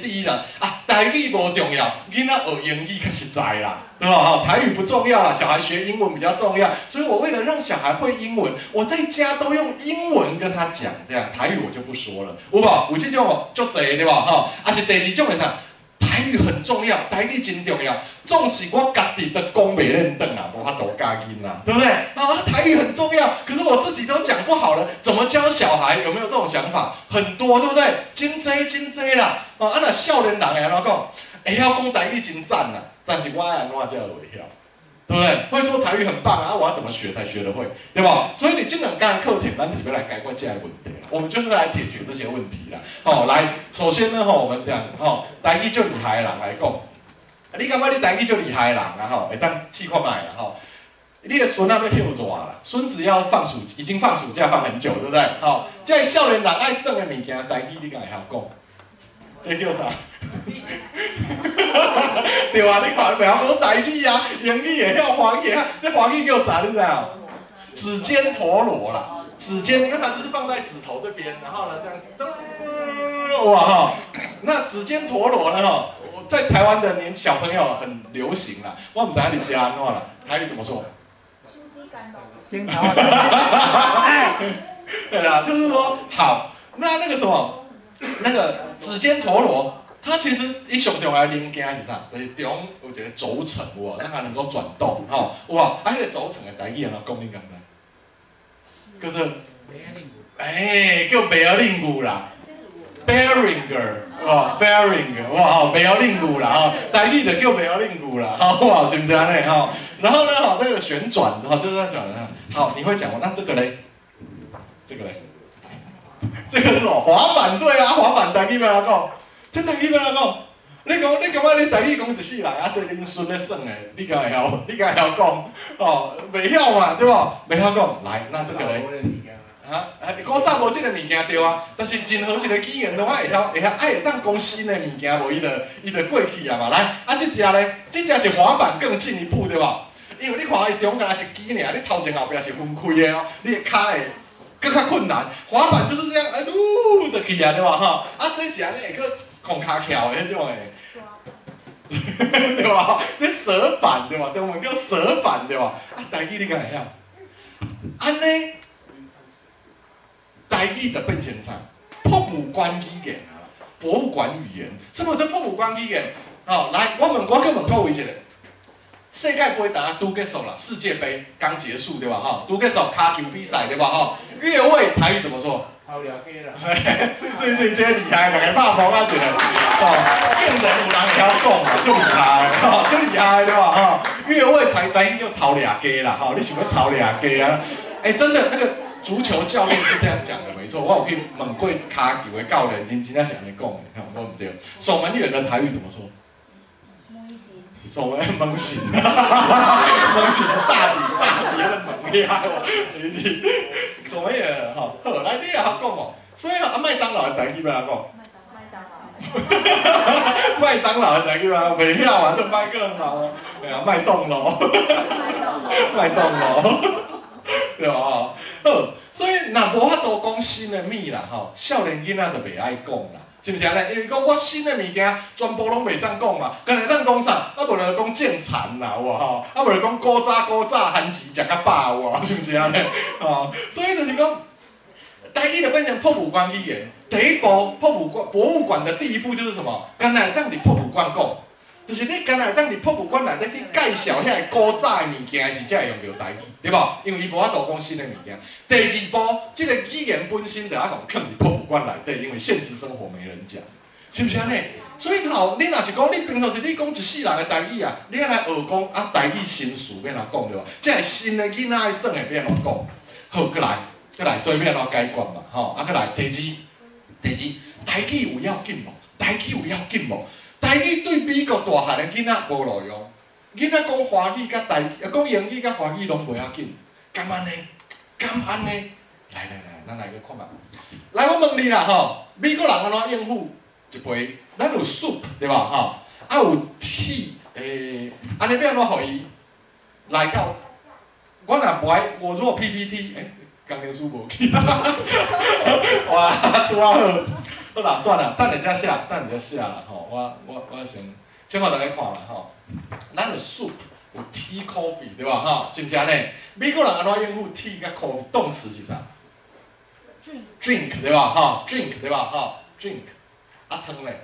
第一人啊，台語無重要，囡仔學英語較實在啦，對吧？哈，台語不重要啦，小孩學英文比較重要，所以我為了讓小孩會英文，我在家都用英文跟他講，這樣台語我就不說了，有無？有這種足濟對吧？哈，啊是第二種。台語很重要，台語真重要。總是我家己都講袂認得啊，無法度教囡啊，對不對？啊，台語很重要，可是我自己都講不好了，怎麼教小孩？有沒有這種想法？很多，對不對？真濟啦。啊，若少年人會安怎講？會曉講台語真讚啦，但是我安怎才會曉？對不對？會說台語很棒啊，我要怎麼學才學得會？對吧？所以你這兩項課程，咱是要來解決這個問題啦。我們就是來解決這些問題啦。哦，來，首先呢，我們講，台語最厲害的人來講，你感覺你台語最厲害的人啊，會當試看賣啦，你的孙仔要休热啦，孙子要已经放暑假放很久，对不对？好，这少年人爱耍的物件，台语你敢会晓讲？这叫啥？对啊，你看袂晓讲台语啊，英语会晓，华语会晓，这华语叫啥？你知道？指尖陀螺啦，指尖，因为它就是放在指头这边，然后呢这样子，哇哈，那指尖陀螺呢哈，在台湾的小朋友很流行啦，我不知道你家安怎啦，台语怎么说？金桃，对啦，就是说好，那个什么，那个指尖陀螺，它其实一上重要的零件是啥？就是中有一个轴承，哇，让它能够转动，吼，哇，那个轴承的台语安怎讲？你敢知？就是，叫贝尔令鼓啦 ，Behringer， 哇 ，Behringer， 哇，贝尔令鼓啦，吼，台语就叫贝尔令鼓啦，好不好？是不是安尼？吼，然后呢，哈，那个旋转，哈，就是在转的。好，你会讲那这个嘞？这个嘞？这个是什么？滑板，对啊，滑板台语要安怎讲？这台语要安怎讲？你感觉你台语讲一世人啊，这恁孙咧耍诶，你敢会晓？你敢会晓讲？哦，袂晓嘛，对无？袂晓讲，来，那这个咧？啊，古早无即个物件对啊，但是任何一个语言都会晓，爱当讲新的物件，无伊就过去啊嘛。来，啊，这只咧，这只是滑板更进一步对无？因为你看伊中间一支尔，你头前后壁是分开的哦，你的脚会更较困难。滑板就是这样，撸就去啊，对吧？哈，啊，这是安尼会去控骹翘的迄种诶。对吧？这蛇板对吧？中文叫蛇板对吧？啊，台语你敢会晓？安尼，台语就变成啥？博物馆语言啊，博物馆语言。什么叫博物馆语言？哦，来，我去问各位一下。世界杯打都结束了，世界杯刚结束对吧？哈，都结束卡球比赛对吧？哈，越位台语怎么说？好了解啦。所以这厉害，大家拍波啊一个，哦，竟然有人会晓讲啊，就厉害，哦，就厉害对吧？哈，越位台语叫头俩鸡啦，哈，你想要头俩鸡啊？真的那个足球教练是这样讲的，没错。我有去问过卡球的教练，因真正是安尼讲的，我唔对。守门员的台语怎么说？守门蒙神，蒙神大底的蒙厉害哦，是守门员吼，好，来你也好讲哦。所以啊，麦当劳的台语要安怎讲？麦当劳的台语啊，袂晓啊，都麦当劳，对啊，麦当劳，麦当劳，对吧？好，所以若无法度讲新的物啦，吼，少年囡仔就袂爱讲啦。是不是安尼？因为讲我新的物件全部拢袂使讲嘛，干来咱讲啥？啊，无就讲建残啦，有无吼？啊，无就讲古早番薯食甲饱，有无？是不是安尼？哦，所以就是讲，台语就变成博物馆语言。第一步，博物馆的第一步就是什么？干来当伫博物馆讲，就是你干来当伫博物馆内底去介绍遐古早的物件时，才会用到台语，对无？因为伊无法度讲新的物件。第二步，这个语言本身就要讲放伫博物馆内底，因为现实生活没人讲，是不是安尼？所以你若是讲你平常时你讲一世人的台语啊，你要来学讲啊台语新词要哪讲对无？这系新的囡仔爱耍的要哪讲？好，过来，所以要哪解决嘛？吼，啊，过来第二，台语有要紧无？台语有要紧无？台语对美国大汉的囡仔无路用，囡仔讲华语甲讲英语甲华语拢袂要紧，敢安尼？来，咱来去看嘛。来，我问你啦吼，美国人安怎应付一杯？咱有 soup 对吧？吼，啊有 tea， 安尼要安怎互伊来到？我若不爱，我如果 PPT， 工程师无去，哇，拄啊好。好啦，算了，等下下啦吼。我先互大家看啦吼。咱有 soup， 有 tea、coffee 对吧？吼，是毋是安尼？美国人安怎应付 tea 甲 coffee？ 动词是啥 ？drink 对吧？吼 ，drink 对吧？吼 ，drink。啊汤咧，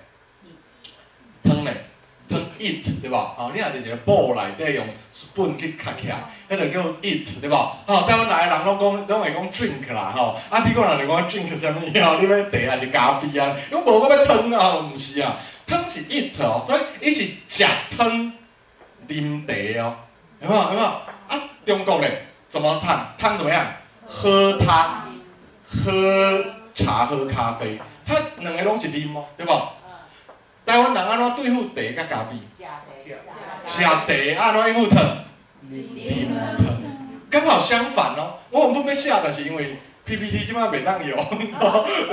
汤 eat 对吧？吼，你若伫一个煲内底用 spoon 去卡起来，迄就叫 eat 对吧？吼，台湾来的人拢会讲 drink 啦，吼，啊美国人就讲 drink 啥物吼？你要茶还是咖啡啊？因为无我要汤啊，毋是啊，汤是 eat 哦，所以伊是食汤啉茶哦，有没有？啊，中国咧怎么汤怎么样？喝汤，喝茶，喝咖啡，它两个拢是啉哦，对吧？台湾人安怎对付茶甲咖啡？食茶安怎应付汤？啉汤。刚好相反哦，我原本要写，但是因为 PPT 即摆袂当用，就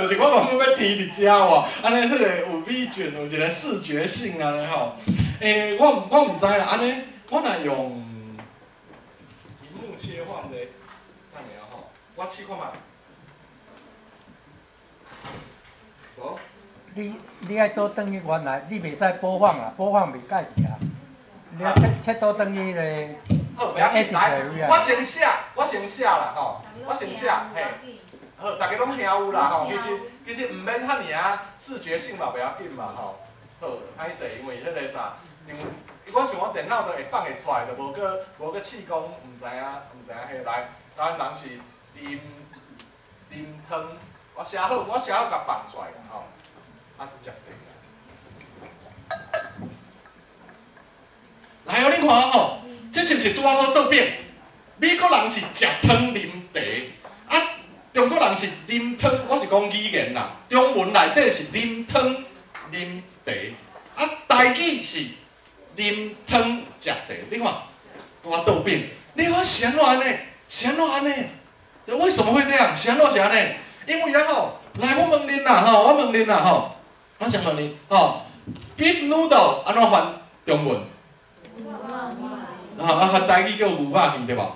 是我原本要提伫遮哇，安尼迄个有美卷，有一个视觉性安尼吼。我毋知啦，安尼我若用屏幕切换咧，看下吼，我试看觅。无？你爱倒转去原来，你袂使播放啦，播放袂介去啊。你要切倒转去咧。好，袂要紧，来，我先写啦吼，我先写，嘿，好，大家拢听有啦吼，其实毋免遐尔啊，视觉性嘛袂要紧嘛吼，好，歹势，因为迄个啥，因为我想我电脑都会放会出来，就无个试讲，毋知影迄来，咱人是啉汤，我写好甲放出来啦吼，啊，食来哦，你看吼。这是毋是拄仔好倒变？美国人是食汤啉茶，啊，中国人是啉汤，我是讲语言啦。中文内底是啉汤啉茶，啊，台语是啉汤食茶。你看，拄仔倒变，你看是安怎安尼？是安怎安尼？为什么会这样？是安尼？因为吼，来我问恁啦吼，我想问你吼 ，beef noodle 安怎翻中文？台语叫牛肉面对吧？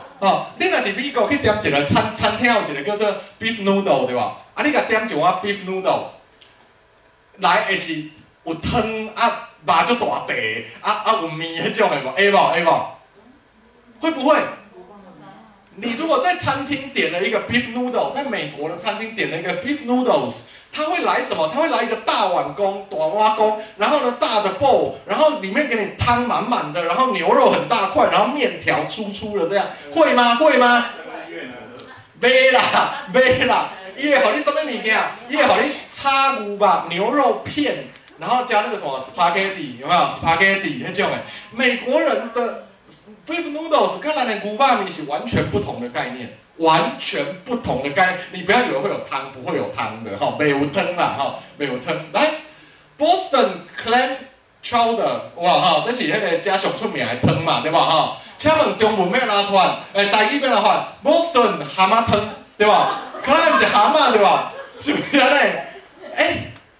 你若伫美国去点一个餐厅有一个叫做 beef noodle 对吧？你甲点一碗 beef noodle， 来会是有汤肉足大地有面迄种的无？会无？会不会？你如果在餐厅点了一个 beef noodle， 在美国的餐厅点了一个 beef noodles。它会来什么？它会来一个大碗公、大碗公，然后呢大的 bowl， 然后里面给你汤满满的，然后牛肉很大块，然后面条粗粗的这样，会吗？袂啦，伊会互你什么物件？伊会互你炒牛肉、牛肉片，然后加那个什么 spaghetti， 有没有 spaghetti 那种的？美国人的 beef noodles 跟咱的牛肉面是完全不同的概念。完全不同的概念，你不要以为会有汤，不会有汤的哈，没有汤啦哈，没有汤。来 ，Boston clam chowder， 哇哈，这是迄个家上出名的汤嘛，对吧哈？请问中文要哪款？台语要哪款 ？Boston 蛤蟆汤，对吧 ？clam 是蛤蟆对吧？是不是安尼？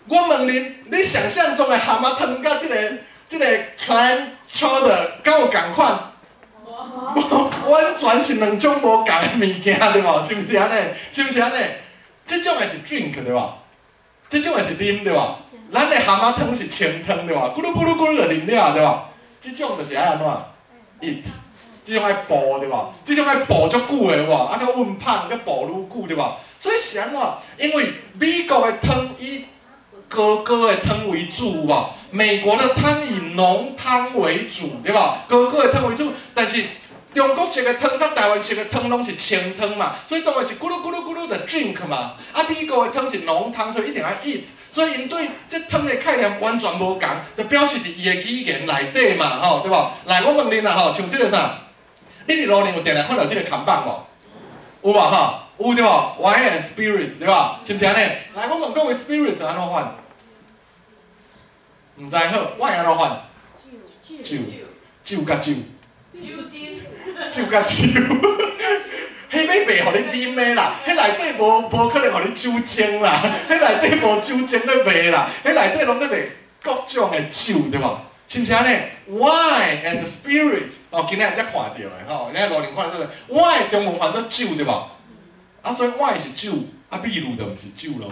我问你想象中的蛤蟆汤甲这个 clam chowder 敢有共款？完全是两种无共的物件，对无？是不是安尼？这种的是 drink 对吧？这种的是啉对吧？咱的蛤蟆汤是清汤对吧？咕噜咕噜咕噜就啉了对吧？这种就是爱安怎 eat， 这种爱煲对吧？这种爱煲足久的有无？个温胖，个煲愈久对吧？所以是安怎？因为美国的汤以哥哥的汤为主有无？美国的汤以浓汤为主对吧？哥哥的汤为主，但是中国式的汤甲台湾式的汤拢是清汤嘛，所以当然是咕噜咕噜咕噜的 drink 嘛。美国的汤是浓汤，所以一定要 eat。所以因对这汤的概念完全无共，就表示伫伊的语言内底嘛，吼，对无？来，我问恁啦，吼，像这个啥？你伫路顶有定定看到这个看板无？有无吼？有对无 ？Wine and spirit 对吧？是不是安尼？来，我问各位 spirit 安怎翻？唔知好，wine 安怎翻？酒甲酒。酒甲酒，迄要卖互你啉的啦，迄内底无可能互你酒精啦，迄内底无酒精咧卖啦，迄内底拢咧卖各种的酒，对无？是毋是安尼 ？Wine and spirit， 今日才看到的吼，今日路顶看到这个 wine 中文翻做酒，对无？所以 wine 是酒，秘鲁就毋是酒咯。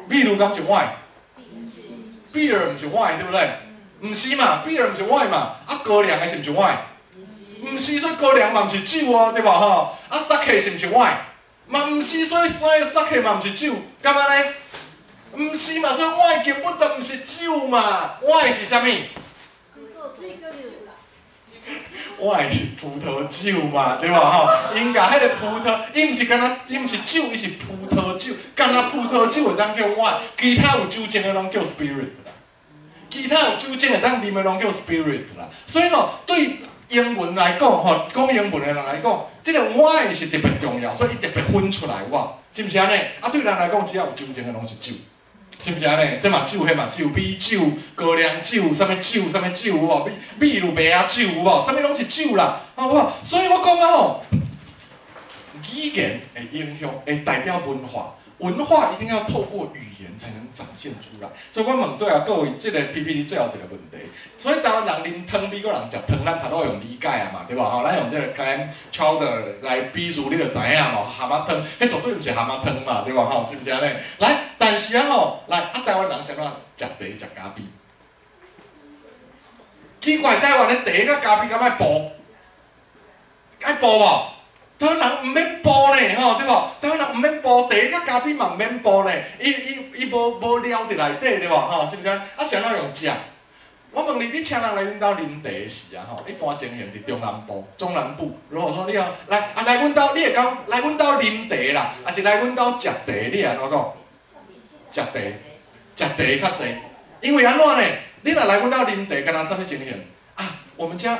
秘鲁敢是 wine，beer 毋是 wine， 对不对？毋是嘛 ，beer 毋是 wine 嘛，高粱的是毋是 wine？ 毋是，所以高粱嘛毋是酒哦，对无吼？sake 是毋是 wine？ 嘛毋是，所以sake 嘛毋是酒，干嘛呢？毋是嘛，所以 wine 根本就毋是酒嘛 ，wine 是啥物？ wine 是葡萄酒嘛，对无吼？因甲迄个葡萄，伊毋是酒，伊是葡萄酒，干那葡萄酒会当叫 wine， 其他有酒精的拢叫 spirit 啦。其他有酒精的当啉的拢叫 spirit 啦。所以吼，对英文来讲，吼，讲英文的人来讲，这个 wine 是特别重要，所以伊特别分出来哇，是毋是安尼？对人来讲，只要有酒精的拢是酒。是不是安尼？这嘛酒，迄嘛酒，米酒、高粱酒，啥物酒，啥物酒有无？秘鲁白啊酒有无？啥物拢是酒啦，好不好？所以我讲啊吼，语言会影响，会代表文化。文化一定要透过语言才能展现出来，所以我问最后各位，这个 PPT 最后一个问题，所以台湾人啉汤，美国人食汤，咱头都用理解啊嘛，对吧？吼，咱用这个 clam chowder 来比喻，你就知影嘛，蛤蟆汤，迄绝对毋是蛤蟆汤嘛，对吧？吼，是不是安尼？来，但是啊吼，来台湾人想怎食茶食咖啡？奇怪，台湾的茶甲咖啡敢爱煲？爱煲无？台湾人毋免煲呢，吼，对无？台湾人毋免煲茶甲咖啡嘛毋免煲呢，伊无料伫内底，对无？吼，是毋是？啊，谁人用食？我问你，你请人来恁兜啉茶时啊，吼，一般情形是中南部、中南部。如果说你要来阮兜，你会讲来阮兜啉茶啦，还是来阮兜食茶？你安怎讲？食茶较济，因为安怎呢？你若来阮兜啉茶，敢若啥物情形？啊，我们家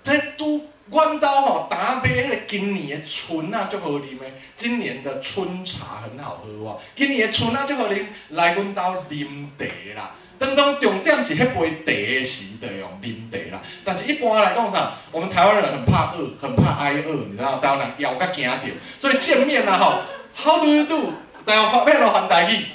在都。阮兜吼，昨买迄个今年的春啊，足好啉的。今年的春茶很好喝哇，今年的春啊足好啉，来阮兜啉茶啦。当中重点是迄杯茶的时就用啉茶啦。但是一般来讲啥，我们台湾人很怕饿，很怕挨饿，你知道？台湾人枵甲惊着，所以见面啊吼 ，How do you do？ 台湾要怎翻台语？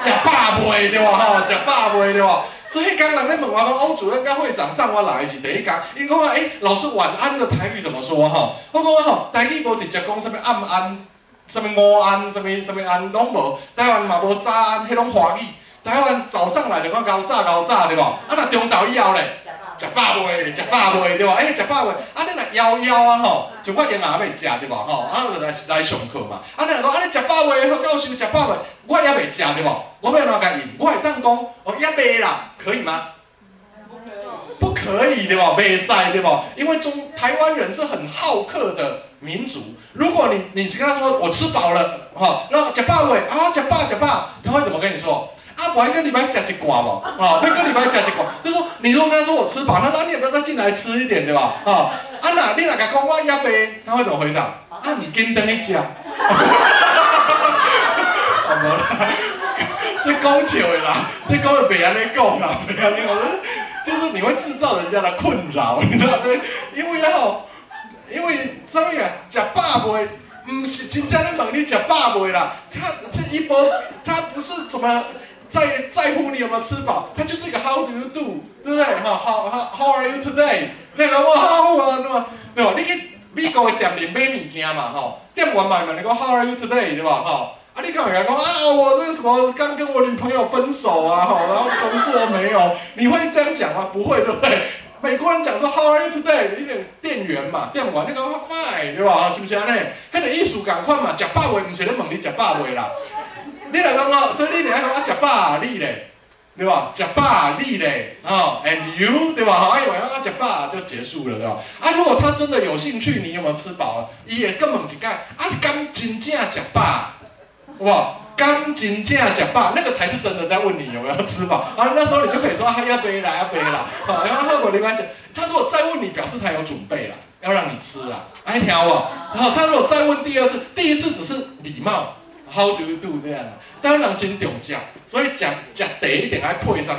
食饱未对吧？吼，食饱未对吧？所以迄天人咧问我讲，欧主任跟会长上我来是第一天，伊讲啊，老师晚安的台语怎么说吼？我讲吼，台语无直接讲啥物暗安、啥物午安、啥物安拢无，台湾嘛无早安，迄种华语。台湾早上来就讲高早对无？啊，若中昼以后咧，食饱未对无？食饱未？啊，你若枵啊吼，就我因也未食对无？吼，啊，就来上课嘛。啊，你若讲啊，你食饱未？好教授食饱未？我也未食对无？我要怎甲应？我会当讲哦，也未啦，可以吗？不可以对吧？袂使对吧？因为台湾人是很好客的民族。如果你跟他说我吃饱了，哈，那吃饱未？啊，吃饱，他会怎么跟你说？啊，我一个礼拜吃一寡嘛，啊，一个礼拜吃一寡，就是说你如果跟他说我吃饱，他说你要不要再进来吃一点对吧？啊，你哪个讲我也未，他会怎么回答？啊，你跟等你吃。无啦，这讲笑的啦，这讲就袂安尼讲啦，袂安尼讲，就是你会制造人家的困扰，你知道吗？因为什么呀？食饱未？唔是真正咧问你食饱未啦？他不是什么在乎你有没有吃饱，他就是一个 How do you do， 对不对？哈 How are you today？ 你讲我好啊，对吧？你去美国的店里买物件嘛，吼，店员嘛问你讲 How are you today， 对吧？吼。啊！你干嘛讲啊？我这个什么刚跟我女朋友分手啊，哈，然后工作没有，你会这样讲吗？不会，对不对？美国人讲说 How are you today？ 一点店员嘛，店员你讲 fine， 对吧？是不是安尼？迄个意思共款嘛，食饱未？唔是咧问你食饱未啦？你来讲哦，所以你来讲我食饱你咧，对吧？食饱你咧，哦 ，and you， 对吧？好，以为啊食饱就结束了，对吧？啊，如果他真的有兴趣，你有没有吃饱？伊也根本一解，啊，敢真正食饱？哇，刚真正食饱，那个才是真的在问你有没有吃饱。然后那时候你就可以说要杯啦，好，然后我另外讲，他如果再问你，表示他有准备啦，要让你吃啦，爱听无？然后他如果再问第二次，第一次只是礼貌 ，How do you do 这样，当然真重要，所以食茶一定爱配啥物？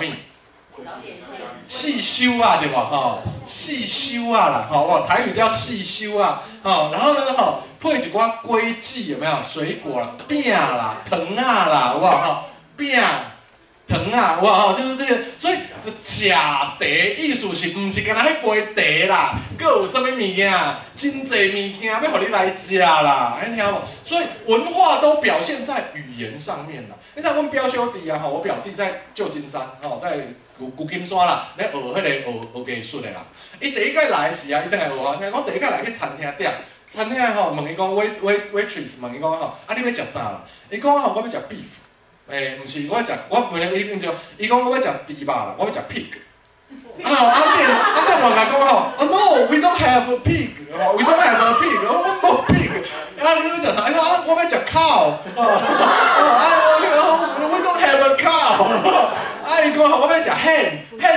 细修啊，对吧？哈，细修啊啦，哈，哇，台语叫细修啊，哈，然后呢，哈，配一寡果子有没有？水果啦，饼啦，糖啊啦，好不好？哈，饼、糖啊，好不好？就是这个，所以食茶意思是，唔是干那迄杯茶啦，佮有啥物物件，真侪物件要互你来食啦，你听无？所以文化都表现在语言上面啦。你看阮表兄弟啊，我表弟在旧金山，在旧金山啦，咧学迄个学艺术的啦。伊第一届来时啊，伊等下学啊，我第一届来去餐厅点，餐厅问伊讲 waitress 问伊讲啊，你要食啥啦？伊讲我要食 beef， 毋是，我要食，伊讲我要食猪肉啦，我要食 pig。店员来讲no we don't have a pig，we don't have a pig， 我冇 pig。你要食啥？伊讲我要食 cow。we don't have a cow。伊讲我要食 hen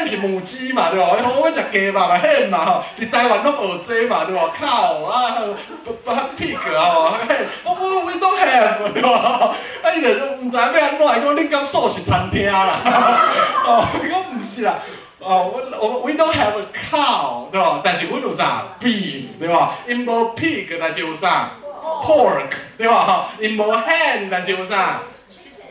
迄是母鸡嘛，对吧？我要食鸡肉嘛，hen嘛吼，伫台湾拢学这嘛，对吧？cow 啊，pig 哦，we don't have 对吧？啊，伊就唔知要安怎，伊讲你敢素食餐厅啦？哦，伊讲唔是啦。哦，we don't have a cow， 对吧？但是阮有啥 beef， 对吧？因无 pig， 但是有啥 pork， 对吧？哈，因无 hen， 但是有啥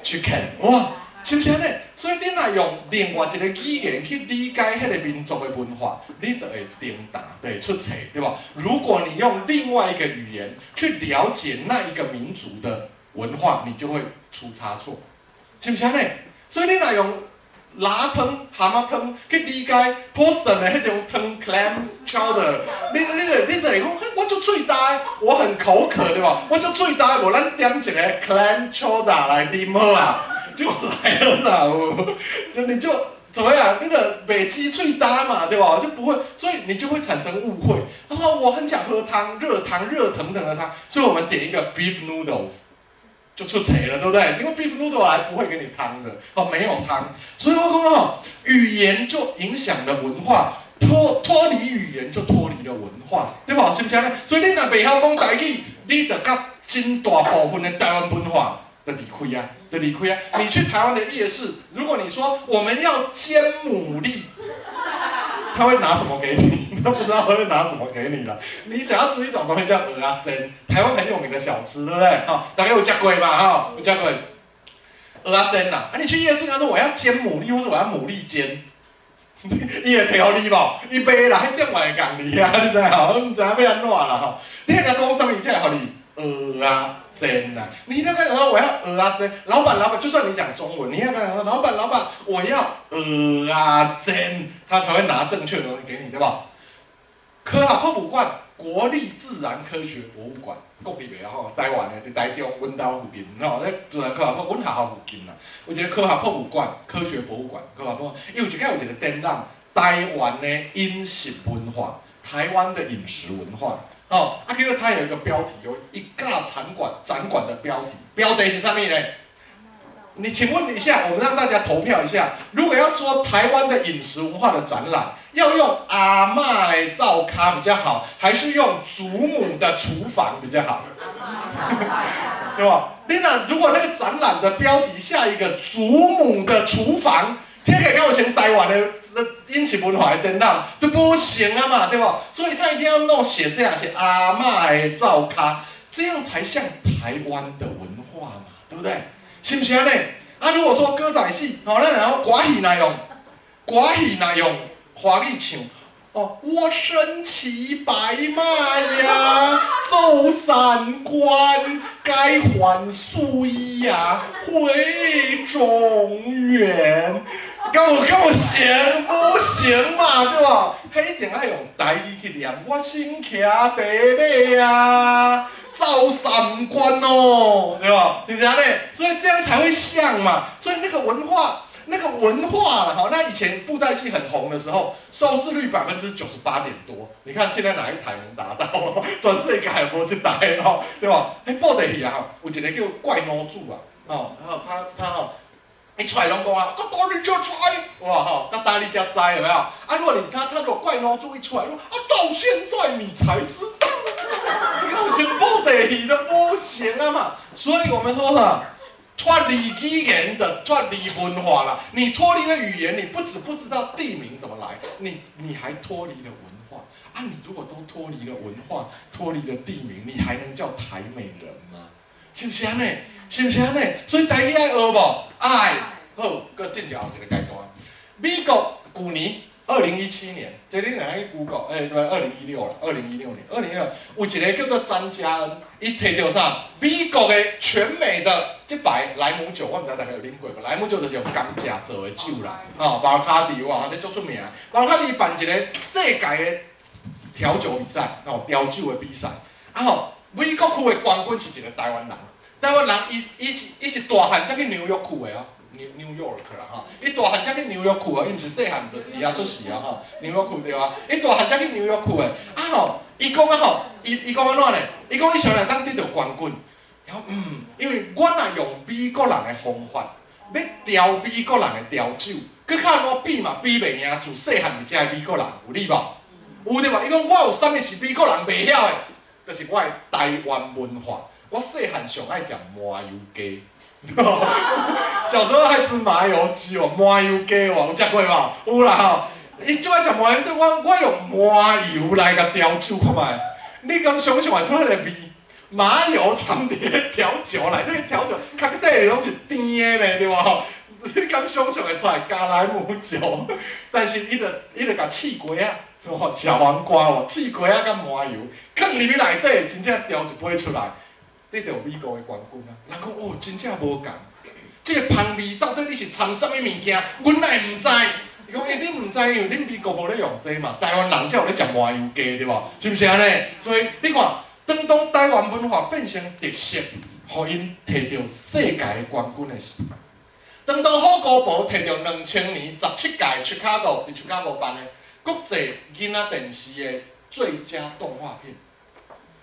chicken， 哇，是不是安尼？所以你若用另外一个语言去理解迄个民族的文化，你就会登达，对，出册，对吧？如果你用另外一个语言去了解那一个民族的文化，你就会出差错，是不是安尼？所以你若用腊汤、蛤蟆汤去理解 Boston 的迄种汤 clam chowder， 你就会讲，我就最大，我很口渴对吧？我就最大，无咱点一个 clam chowder 来啉好啊，结果来了啥有？就你就怎么样？那个北极最大嘛，对吧？就不会，所以你就会产生误会。然后我很想喝汤，热腾腾的汤，所以我们点一个 beef noodles。就出错了，对不对？因为 beef noodle 来不会给你汤的，哦，没有汤，所以我讲哦，语言就影响了文化，脱离语言就脱离了文化，对吧？是不是？所以你若袂晓讲台语，你就甲真大部分的台湾文化就离开啊，你去台湾的夜市，如果你说我们要煎牡蛎，他会拿什么给你？都不知道会拿什么给你了。你想要吃一种东西叫蚵仔煎，台湾很有名的小吃，对不对？哈，大家有吃过吧？哈，有吃过蚵仔煎呐。啊，你去夜市，他说我要煎牡蛎，或者我要牡蛎煎，伊会调你无？伊卖啦，迄店外讲你啊，你知吼？我唔知要安怎啦吼。你甲讲什么？才会互你蚵仔煎呐？你那个说我要蚵仔煎，老板，就算你讲中文，你要跟他说老板，我要蚵仔煎，他才会拿正确的东西给你，对吧？科学博物馆、国立自然科学博物馆，国立的吼，台湾的伫台中阮兜附近吼，咧自然科学馆，阮学校附近啦，有一个科学博物馆、科学博物馆，伊有一个展览，台湾的饮食文化，台湾的饮食文化，哦，啊，结果它有一个标题，有一个展馆的标题是啥物呢？你请问一下，我们让大家投票一下，如果要说台湾的饮食文化的展览，要用阿嬷的灶咖比较好，还是用祖母的厨房比较好？对吧？如果那个展览的标题下一个祖母的厨房，听起来跟我像台湾的饮食文化的展览都不行啊嘛，对吧？所以他一定要写这样，写阿嬷的灶咖，这样才像台湾的文化嘛，对不对？是不是安尼？啊，如果说歌仔戏，咱然后歌戏那用华语唱，哦，我身骑白马呀，走三关，该还素衣呀，回中原。跟我行不行嘛，对吧？一定要用台语去念，我身骑白马呀。走三关哦，对吧？对不对？所以这样才会像嘛。所以那个文化，好，那以前布袋戏很红的时候，收视率98.多。你看现在哪一台能达到？全世界也无一台哦，对吧？布袋戏啊，有一个叫怪老主啊，哦，然后他哦，一出来拢讲啊，我大力加栽，哇哈，我大力加栽有没有？啊，如果他如果怪老主一出来说，啊，到现在你才知道。你看，像布袋戏都不行啊嘛，所以我们说哈，脱离语言的脱离文化啦。你脱离了语言，你不知道地名怎么来，你还脱离了文化啊！你如果都脱离了文化，脱离了地名，你还能叫台美人吗？是不是安尼？所以台语爱学无？爱好，搁进条一个阶段。美国去年。2017年，这你来去 Google， 对，2016了，2016有一个叫做詹家恩，伊摕到啥？美国的全美的这排莱姆酒，我唔知大家有啉过无？莱姆酒就是用甘蔗做的酒啦，巴卡迪哇，这足出名。巴卡迪办一个世界的调酒比赛，调酒的比赛，美国区的冠军是一个台湾人，伊是大汉才去纽约区的哦。New York 啦哈，伊大汉才去纽约区啊，伊毋是细汉就伫遐出世啊哈，纽约区对啊，伊大汉才去纽约区的，伊讲伊讲安怎呢？伊讲伊想来当得到冠军，然后因为我若用美国人的方法，要调美国人的调酒，佮较我比嘛，比袂赢自细汉伫遮的美国人，有理无？有对吧？伊讲我有啥物是美国人袂晓的，就是我的台湾文化。我细汉上爱食麻油鸡，小时候爱吃麻油鸡哦，麻油鸡哦，有食过无？有啦吼。伊就爱食麻油鸡，我用麻油来甲调酒看卖。你敢想象出迄个味？麻油掺伫调酒内底，调酒较底拢是甜的咧，对无？你敢想象会出来加莱姆酒？但是伊就甲刺瓜啊，小黄瓜哦，刺瓜啊甲麻油，放入去内底，真正调一杯出来。这就美国的冠军啊！人讲哦，真正无共。这个香味到底你是掺啥物物件？阮乃唔知。伊讲你唔知，因为恁美国无咧用这嘛，台湾人才有咧食麻油鸡，对无？是不是安尼？所以你看，当台湾文化变成特色，互因摕到世界的冠军的时候，当好高博摕到2000年17届芝加哥办的国际囡仔电视的最佳动画片，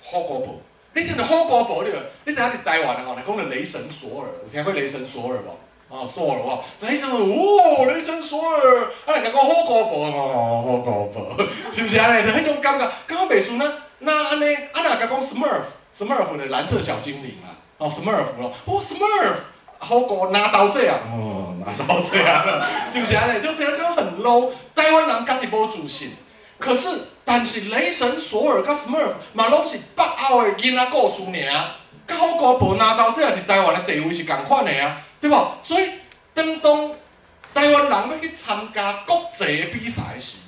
好高博。你听到好高博了？你知影伫台湾啊吼，来讲到雷神索尔，有听过雷神索尔无？哦，索尔哇，雷神哦，雷神索尔，啊，人家讲好高博哦，好高博，是不是安尼？就迄种感觉，刚刚袂顺啊。那安尼，啊，人家讲 Smurf 的蓝色小精灵啊，哦 Smurf 咯，哦 Smurf， 好高拿刀这样，哦拿刀这样，是不是安尼？就听讲很 low， 台湾人家己无自信。可是，但是雷神索尔甲 Smurf 嘛拢是北欧的囡仔故事尔，甲好高博拿刀这样伫台湾的地位是共款的啊，对无？所以，当台湾人要去参加国际的比赛时，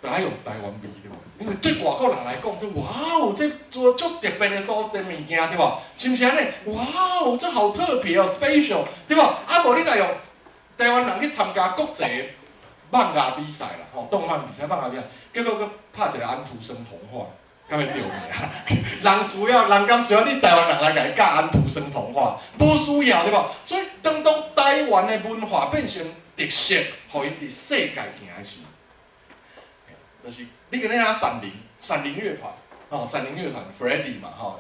就爱用台湾味对无？因为对外国人来讲，就哇哦，这做足特别的所的物件对无？是不是安尼？哇哦，这好特别哦 ，special 对无？啊无你来用台湾人去参加国际漫画比赛啦，吼，动漫比赛、漫画比赛，结果佮拍一个安徒生童话，敢会对名？人敢需要你台湾人来甲伊教安徒生童话？无需要对无？所以当台湾的文化变成特色，互因伫世界行的时，就是你跟那闪灵乐团，吼，闪灵乐团 Freddie 嘛，吼，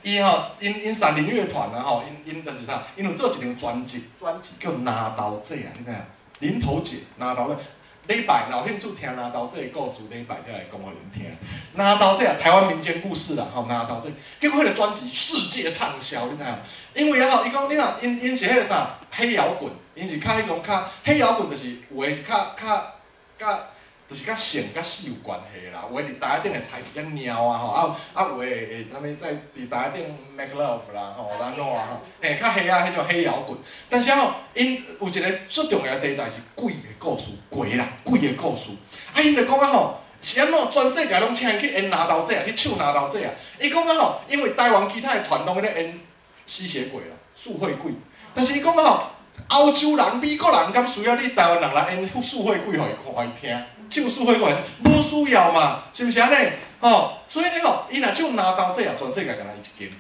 因闪灵乐团啊，吼，因就是啥？因有做一张专辑叫《拿刀仔》啊，你知影？林头姐拿刀仔，礼拜有兴趣听拿刀仔的故事，礼拜再来讲互恁听。拿刀仔台湾民间故事啦，吼，拿刀仔，结果迄个专辑世界畅销，你知影？因为啊，伊讲你若因是迄个啥黑摇滚，因是较迄种较黑摇滚，就是有诶是较。就是甲性甲死有关系啦，有诶伫台顶诶台比较猫啊吼，有诶会啥物在伫台顶 make love 啦吼，然后啊吼，嘿较黑啊迄种黑摇滚。但是吼，因有一个最重要诶题材是鬼诶故事，鬼啦，鬼诶故事。啊，因就讲啊吼，是安怎全世界拢请伊去演拿刀仔，去唱拿刀仔啊。伊讲啊吼，因为台湾其他诶团拢咧演吸血鬼啦、素会鬼，但是伊讲啊吼，欧洲人、美国人敢需要你台湾人来演素会鬼，互伊听？唱素会鬼无需要嘛，是不是安尼？吼，所以呢吼，伊若唱拿刀仔啊，全世界敢若伊一间，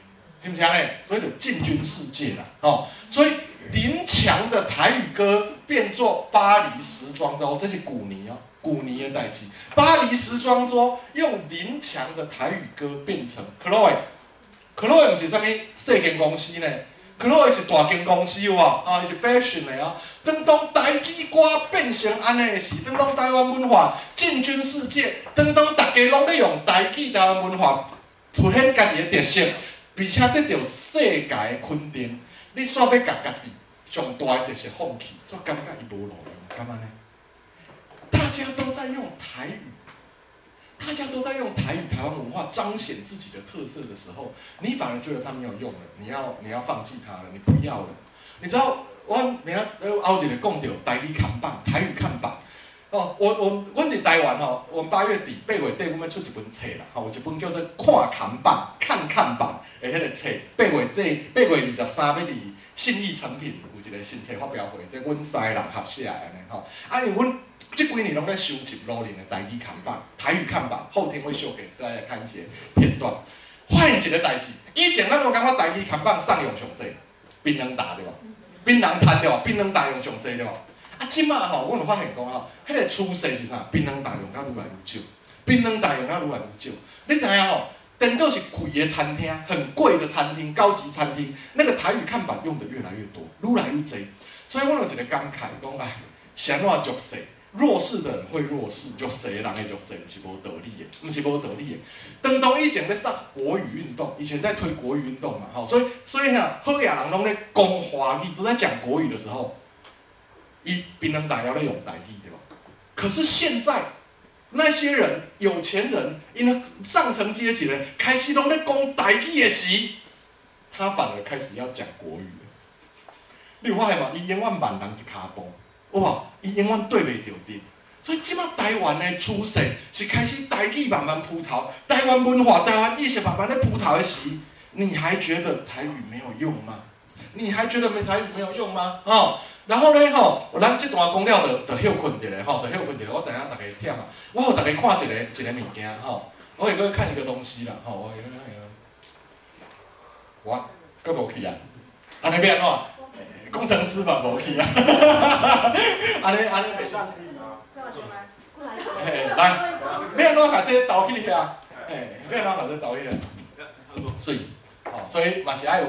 是不是安尼？所以就进军世界啦，吼。所以林强的台语歌变作巴黎时装周，这是古尼的代志。巴黎时装周用林强的台语歌变成 Chloe 不是啥物细间公司呢？Chloe 是大间公司有无？啊，伊是 fashion 的啊。当台语歌变成安尼的时，当台湾文化进军世界，当大家拢咧用台湾文化出现家己的特色，并且得到世界的肯定，你煞要甲家己上大的特色放弃，所以感觉伊无路用，干嘛呢？大家都在用台语。大家都在用台语、台湾文化彰显自己的特色的时候，你反而觉得它没有用了，你要放弃它了，你不要了。你知道阮后一个讲到台语看板、台语看板哦，阮伫台湾吼，我们8月底、8月底，阮要出一本册啦，吼，有一本叫做《看看板》的迄个册。8月底、8月23要伫信义诚品有一个新册发表会，即阮3个人合写的安尼吼。啊，因为阮这几年拢在收集罗林的台语看板、台语看板，后天会秀给大家看一些片段。发现一个代志，以前咱拢感觉台语看板上用上济，槟榔打对吧？槟榔摊对吧？槟榔打用上济对吧？啊，即马吼，阮有发现讲吼，迄个趋势是啥？槟榔打用较愈来愈少，槟榔打用较愈来愈少。你知影吼？等到是贵的餐厅，很贵的餐厅，高级餐厅，那个台语看板用的越来越多，愈来愈多。所以我有一个感慨，讲哎，谁怎弱势？弱势的人会弱势，弱势的人会弱势，不是无道理的，不是无道理的。当当以前在上国语运动，以前在推国语运动嘛，所以哈，好野人拢在讲华语，都在讲国语的时候，槟榔大寮在用台语，对吧？可是现在。那些人，有钱人，因为上层阶级人开始拢在讲台语的时，他反而开始要讲国语了。你有发现吗？伊永远慢人一骹步，有无？伊永远对袂着阵。所以即摆台湾的趋势是开始台语慢慢铺头，台湾文化、台湾意识慢慢在铺头的时，你还觉得台语没有用吗？你还觉得台语没有用吗？然后呢，咱这段讲了就休困一下，就休困一下。我知影大家忝啊，我互大家看一个物件，我会去看一个东西啦，我会去看一个。我，佫无去啊？安尼要安怎？工程师嘛无去啊？安尼袂当。嘿，来，要安怎把这投去遐？要安怎把这投去遐？水，所以嘛是爱有。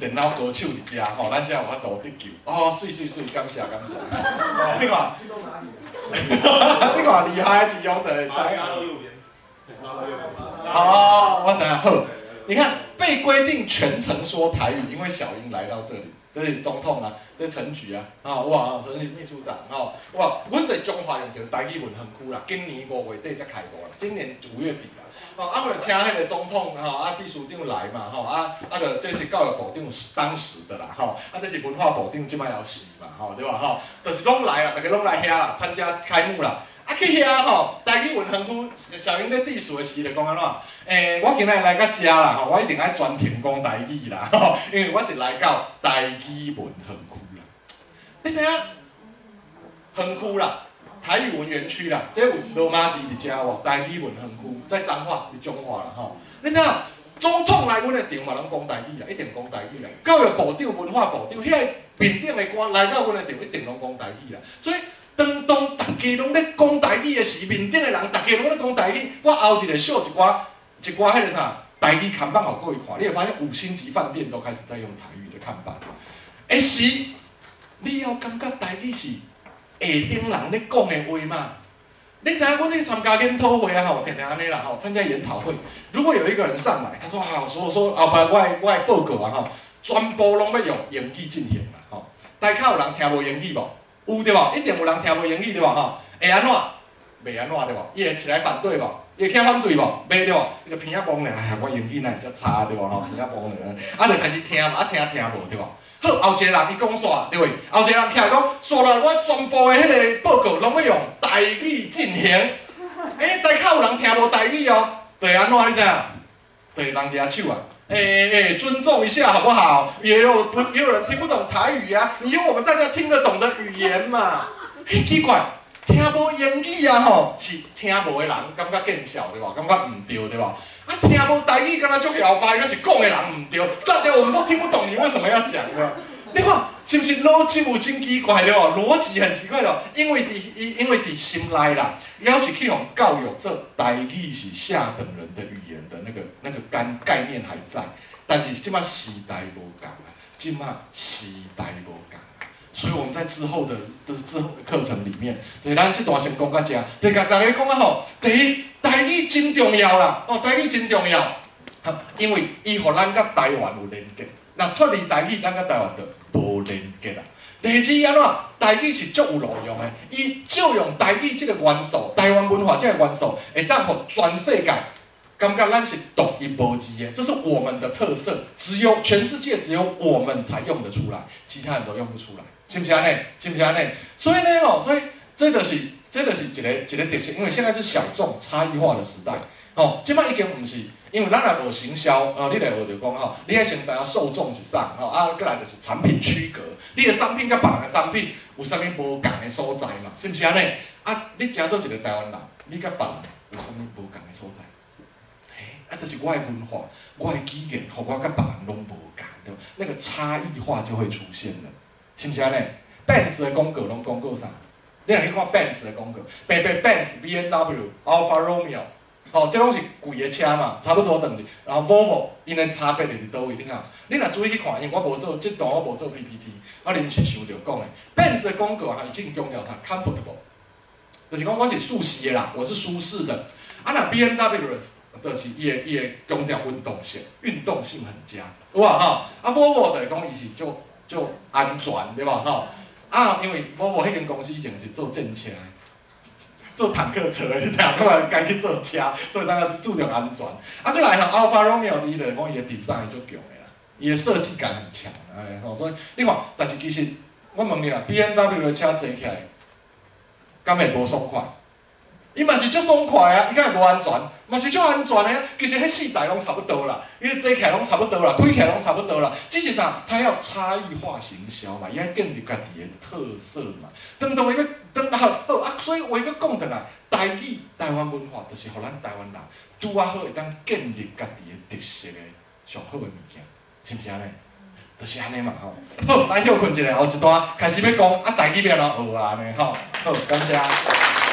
电脑高手伫遮，咱才有法度得救。水，感谢。你看，你看厉害的一样的。我知影好。你看，被规定全程说台语，因为小英来到这里，这是总统啊，这陈菊啊，这是秘书长，阮对中华用一个台语文行区啦，今年5月底才开幕啦，今年5月底啦。我就请迄个总统秘书长来嘛，就这是教育部长当时的啦，这是文化部长即摆要死嘛，对吧？就是拢来啦，大家拢来遐啦，参加开幕啦。去遐台语文行区，小英在地数的时就讲安怎？我今仔来到遮啦，我一定爱专程讲台语啦，因为我是来到台语文行区啦。你知影？行区啦。台语文园区啦，这有罗马字伫遮喎，台语文行区在彰化，伫中华啦吼。你睇下，总统来阮的场嘛，拢讲台语啦，一定讲台语啦。教育部长、文化部长，遐个面顶的官来到阮的场，一定拢讲台语啦。所以，当大家拢咧讲台语的时，面顶的人大家拢咧讲台语，我后一个秀一寡迄个啥台语看板，互各位看，你会发现5星级饭店都开始在用台语的看板。时，你要感觉台语是。下顶人咧讲的话嘛，你知影我去参加研讨会啊，常常安尼啦，参加研讨会。如果有一个人上来，他说说后摆我的报告啊，全部拢要用英语进行啦，大家有人听无英语无？有对无？一定有人听无英语对无？会安怎？袂安怎对无？伊会起来反对无？伊会起来反对无？袂对无？伊就偏啊讲咧，哎呀，我英语哪会遮差对无？偏啊讲咧，就开始听听无对无？好，后一个人伊讲煞对，后一个人起来讲，煞来我全部的迄个报告拢要用台语进行。大家有人听无台语哦？对安怎你知影？对，人举手啊！尊重一下好不好？也有人听不懂台语啊，你用我们大家听得懂的语言嘛。奇怪，听无英语啊是听无的人感觉见笑对吧？感觉唔对对吧？听无台语，敢若足摇摆，那是讲的人唔对，大家我们都听不懂，你为什么要讲呢？你看是不是逻辑有真奇怪的哦？逻辑很奇怪的，因为伫心内啦，要是去用教育这台语是下等人的语言的那个概念还在，但是即摆时代无共啊，即摆时代无共。所以我们在之后的课程里面，对，咱这段先讲到这，对，甲大家讲啊第一，台语真重要啦，台语真重要，因为伊互咱甲台湾有连结，那脱离台语，咱甲台湾就无连结啦。第二安怎？台语是足有路用的，伊就用台语这个元素，台湾文化这个元素，会当互全世界感觉咱是独一无二的，这是我们的特色，全世界只有我们才用得出来，其他人都用不出来。是不是安尼？是不是安尼？所以呢，所以这就是一个特色，因为现在是小众差异化的时代。即摆已经唔是，因为咱也无行销，你来学着讲你要先知影受众是啥，再来就是产品区隔，你的商品甲别人的商品有啥物无共的所在嘛？是不是安尼？你诚做一个台湾人，你甲别人有啥物无共的所在？这是我的文化，我的语言，和我甲别人拢无共，对吧？那个差异化就会出现了。是不是安尼 ？Benz 的广告拢广告啥？你若去看 Benz 的广告 ，Benz、B&W、Alfa Romeo，哦，这拢是贵的车嘛，差不多等于。然后 Volvo 因的差别就是倒位，你看，你若注意去看，因为我无做这段我无做 PPT， 我临时想着讲的。Benz 的广告还已经强调它 comfortable， 就是讲我是舒适的啦，我是舒适的。啊，那 BMW 就是伊会强调运动性，运动性很佳，有无吼？啊 ，Volvo 就是讲伊是就安全，对吧？吼。啊，因为 Volvo 迄间公司以前是做战车的。做坦克车，你知影？我嘛该去做车，所以大家注重安全。啊，再来吼 ，Alfa Romeo 伊就讲伊的 design 就强的啦，伊的设计感很强，安尼吼。所以你看，但是其实我问你啦 ，BMW 的车坐起来，敢会无爽快？伊嘛是足爽快啊，伊敢会无安全？嘛是足安全的啊。其实迄四台拢差不多啦，伊坐起来拢差不多啦，开起来拢差不多啦。只是啥？它要差异化行销嘛，伊要建立家己的特色嘛。当伊要好啊，所以话搁讲转来，台语、台湾文化，就是互咱台湾人拄啊好会当建立家己的特色的上好的物件，是毋是安尼？就是安尼嘛吼。好，咱休困一下，后一段开始要讲啊，台语要安怎学啊安尼吼。好，感谢。